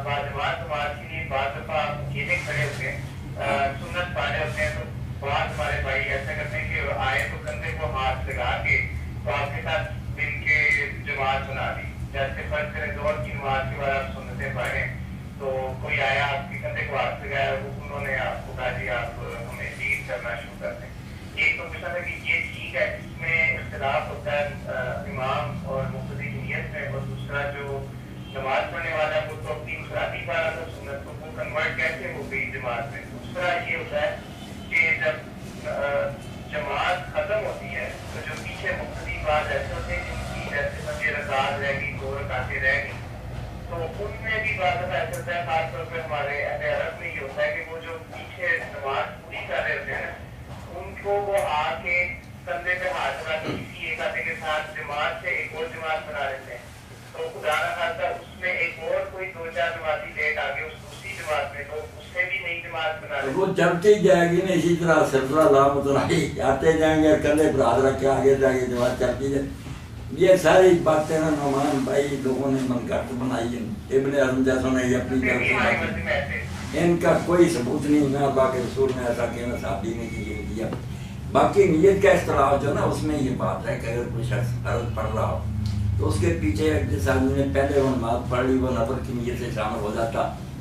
باجماعت نماز کے لیے بعض دفعہ اکیلے کھڑے ہوتے ہیں سنت پڑھے ہوتے ہیں تو بعض ہمارے بھائی ایسا کرتے ہیں کہ آئے تو کندھے کو ہاتھ لگا کے تو آپ کے ساتھ مل کے جماعت بنا دی. جیسے فرض کریں زہر کی نماز کے بعد آپ سنتیں پڑھیں تو کوئی آیا آپ کے کندھے کو ہاتھ لگایا، انہوں نے آپ کو کہا جی آپ ہمیں لیڈ کرنا شروع کر دیں. ایک تو پوچھا تھا کہ یہ ٹھیک ہے، اس میں اختلاف ہوتا ہے امام اور مقتدی کی نیت میں، اور دوسرا جو نماز پڑھنے والا ہے وہ تو اپنی انفرادی پڑھا تھا سنت کو، وہ کنورٹ کیسے ہو گئی جماعت میں. دوسرا یہ ہوتا ہے کہ جب جماعت ختم ہوتی ہے تو جو پیچھے مقتدی بعض ایسے ہوتے ہیں جن کی جیسے سمجھے رکعت رہ گئی، 2 رکعتیں رہ گئی، تو ان میں بھی بعض دفعہ ایسا ہوتا ہے، خاص طور پہ ہمارے اہل عرب میں یہ ہوتا ہے کہ وہ جو پیچھے نماز پوری کر رہے ہوتے ہیں ان کو وہ آ کے کندھے پہ ہاتھ رکھ کے کسی ایک آدھے کے ساتھ جماعت سے ایک اور جماعت بنا لیتے ہیں. تو خدا نہ خاصہ اس میں ایک اور کوئی 2-4 نمازی لیٹ آ گئے اس دوسری جماعت میں، تو اس سے بھی نئی جماعت بنا لیتے ہیں. وہ چلتی جائے گی نا اسی طرح سلسلہ لامتناہی آتے جائیں گے، کندھے پر ہاتھ رکھ کے آگے جائیں گے، جماعت چلتی جائے. یہ ساری باتیں نا نعمان بھائی لوگوں نے من گھٹ بنائی ہیں. ابن حزم جیسوں نے یہ اپنی طرف سے باتیں، ان کا کوئی ثبوت نہیں. میں اللہ کے رسول نے ایسا کہنا صحابی نے کہ یہ کیا. باقی نیت کا اختلاف جو نا اس میں یہ بات ہے کہ اگر کوئی شخص فرض پڑھ رہا ہو تو اس کے پیچھے جس آدمی نے پہلے وہ نماز پڑھ لی وہ نفل کی نیت سے شامل ہو جاتا.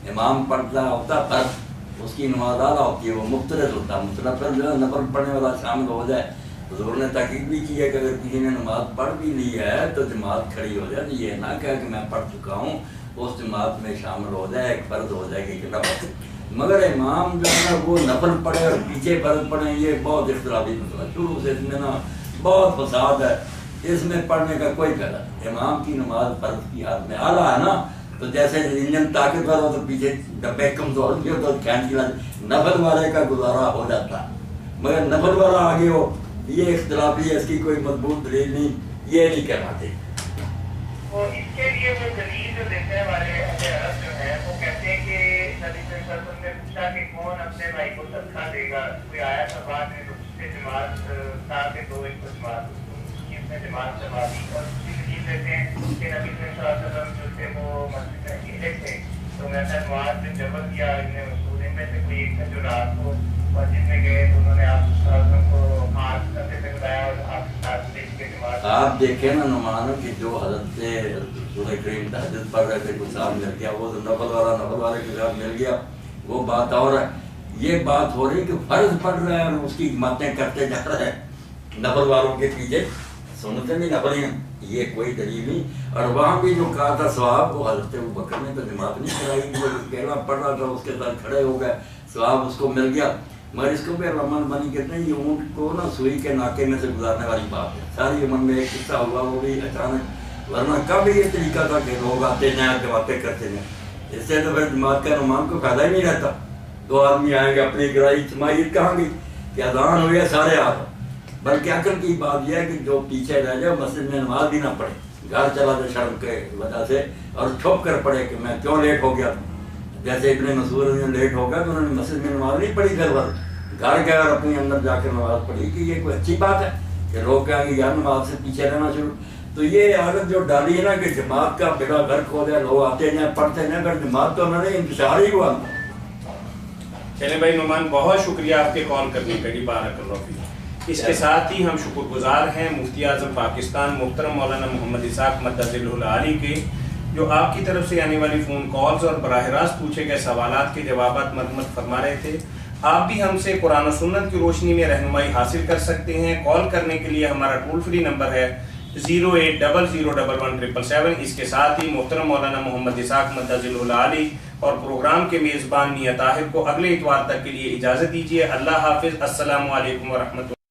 امام پڑھتا ہوتا فرض، اس کی نماز اعلیٰ ہوتی ہے، وہ مفترض ہوتا. مفترض جو ہے نفل پڑھنے والا شامل ہو جائے. حضور نے تاکید بھی کی ہے کہ اگر کسی نے نماز پڑھ بھی لی ہے تو جماعت کھڑی ہو جائے. یہ نہ کہے کہ میں پڑھ چکا ہوں اس جماعت میں شامل ہو جائے، ایک فرض ہو جائے گی کہ نفل. مگر امام جو ہے نا وہ نفل پڑھے اور پیچھے فرض پڑھے، یہ بہت اختلافی مسئلہ. شروع سے اس میں نا بہت فساد ہے، اس میں پڑھنے کا کوئی فائدہ نہیں. امام کی نماز فرض کی حالت میں اعلیٰ ہے نا، تو جیسے انجن طاقتور ہو تو پیچھے ڈبے کمزور بھی ہو تو کھینچ کے نفل والے کا گزارا ہو جاتا ہے. مگر نفل والا آگے ہو یہ اختلافی ہے، اس کی کوئی مضبوط دلیل نہیں، یہ نہیں کہلاتے. وہ اس کے لیے وہ دلیل جو دیتے ہیں ہمارے اہل عرب جو ہے وہ کہتے ہیں کہ نبی صلی اللہ علیہ وسلم نے پوچھا کہ کون اپنے بھائی کو صدقہ دے گا. کوئی آیا تھا بعد میں تو اس سے جماعت ساتھ میں 2 ایک جماعت اس کی اس نے جماعت کروا دی. اور دوسری دلیل دیتے ہیں کہ نبی صلی اللہ علیہ وسلم جو تھے وہ مسجد میں اکیلے تھے تو میں نے نماز میں جبر کیا. ابن مسعود میں سے کوئی ایک تھا جو رات کو مسجد میں گئے تو انہوں نے آپ صلی اللہ علیہ وسلم کو ہاتھ کندھے پہ بلایا اور آپ کے ساتھ دیکھ کے جماعت. آپ دیکھیں نا نمانوں کی جو حضرت رسول کریم تہجد پڑھ رہے تھے کچھ ساتھ مل گیا، وہ تو نفل والے کے ساتھ مل گیا، وہ بات اور ہے. یہ بات ہو رہی کہ فرض پڑھ رہے ہیں اور اس کی باتیں کرتے جا رہے ہیں نفل والوں کے پیچھے. سنتیں بھی نفل ہیں، یہ کوئی دلیل نہیں. اور وہاں بھی جو کہا تھا ثواب وہ حضرت ابوبکر نے تو جماعت نہیں کرائی، وہ اکیلا پڑھ رہا تھا اس کے ساتھ کھڑے ہو گئے، ثواب اس کو مل گیا. مگر اس کو بھی رحمان بانی کہتے ہیں یہ اونٹ کو نا سوئی کے ناکے میں سے گزارنے والی بات ہے. ساری عمر میں ایک قصہ ہوا وہ بھی اچانک، ورنہ کب یہ طریقہ تھا کہ لوگ آتے جائیں باتیں کرتے جائیں. اس سے تو پھر جماعت کا نعمان کو فائدہ ہی نہیں رہتا. 2 آدمی آئیں گے اپنی گرائی سماعیت کہاں گی کہ اذان ہوئی ہے سارے آ رہے. بلکہ عقل کی بات یہ ہے کہ جو پیچھے رہ جائے مسجد میں نماز بھی نہ پڑھے، گھر چلا جائے شرم کے وجہ سے اور چھپ کر پڑھے کہ میں کیوں لیٹ ہو گیا. جیسے ابن مسعود میں لیٹ ہو گیا تو انہوں نے مسجد میں نماز نہیں پڑھی، گھر گئے اور اپنے اندر جا کے نماز پڑھی. کہ یہ کوئی اچھی بات ہے کہ لوگ کہیں گے یار نماز سے پیچھے رہنا شروع. تو یہ عادت جو ڈالی ہے نا کہ جماعت کا بیڑا غرق ہو جائے، لوگ آتے جائیں پڑھتے جائیں، اگر جماعت تو انہوں نے انتشار ہی ہوا. چلے بھائی نعمان بہت شکریہ آپ کے کال کرنے کا جی، بارک اللہ فیک. اس کے ساتھ ہی ہم شکر گزار ہیں مفتی اعظم پاکستان محترم مولانا محمد اسحاق مدظل العالی کے، جو آپ کی طرف سے آنے والی فون کالز اور براہ راست پوچھے گئے سوالات کے جوابات مرمت فرما رہے تھے. آپ بھی ہم سے قرآن و سنت کی روشنی میں رہنمائی حاصل کر سکتے ہیں۔ کال کرنے کے لیے ہمارا ٹول فری نمبر ہے 08001117777۔ اس کے ساتھ ہی محترم مولانا محمد اسحاق مدظل العالی اور پروگرام کے میزبان میاں طاہر کو اگلے اتوار تک کے لیے اجازت دیجیے۔ اللہ حافظ۔ السلام علیکم ورحمۃ اللہ۔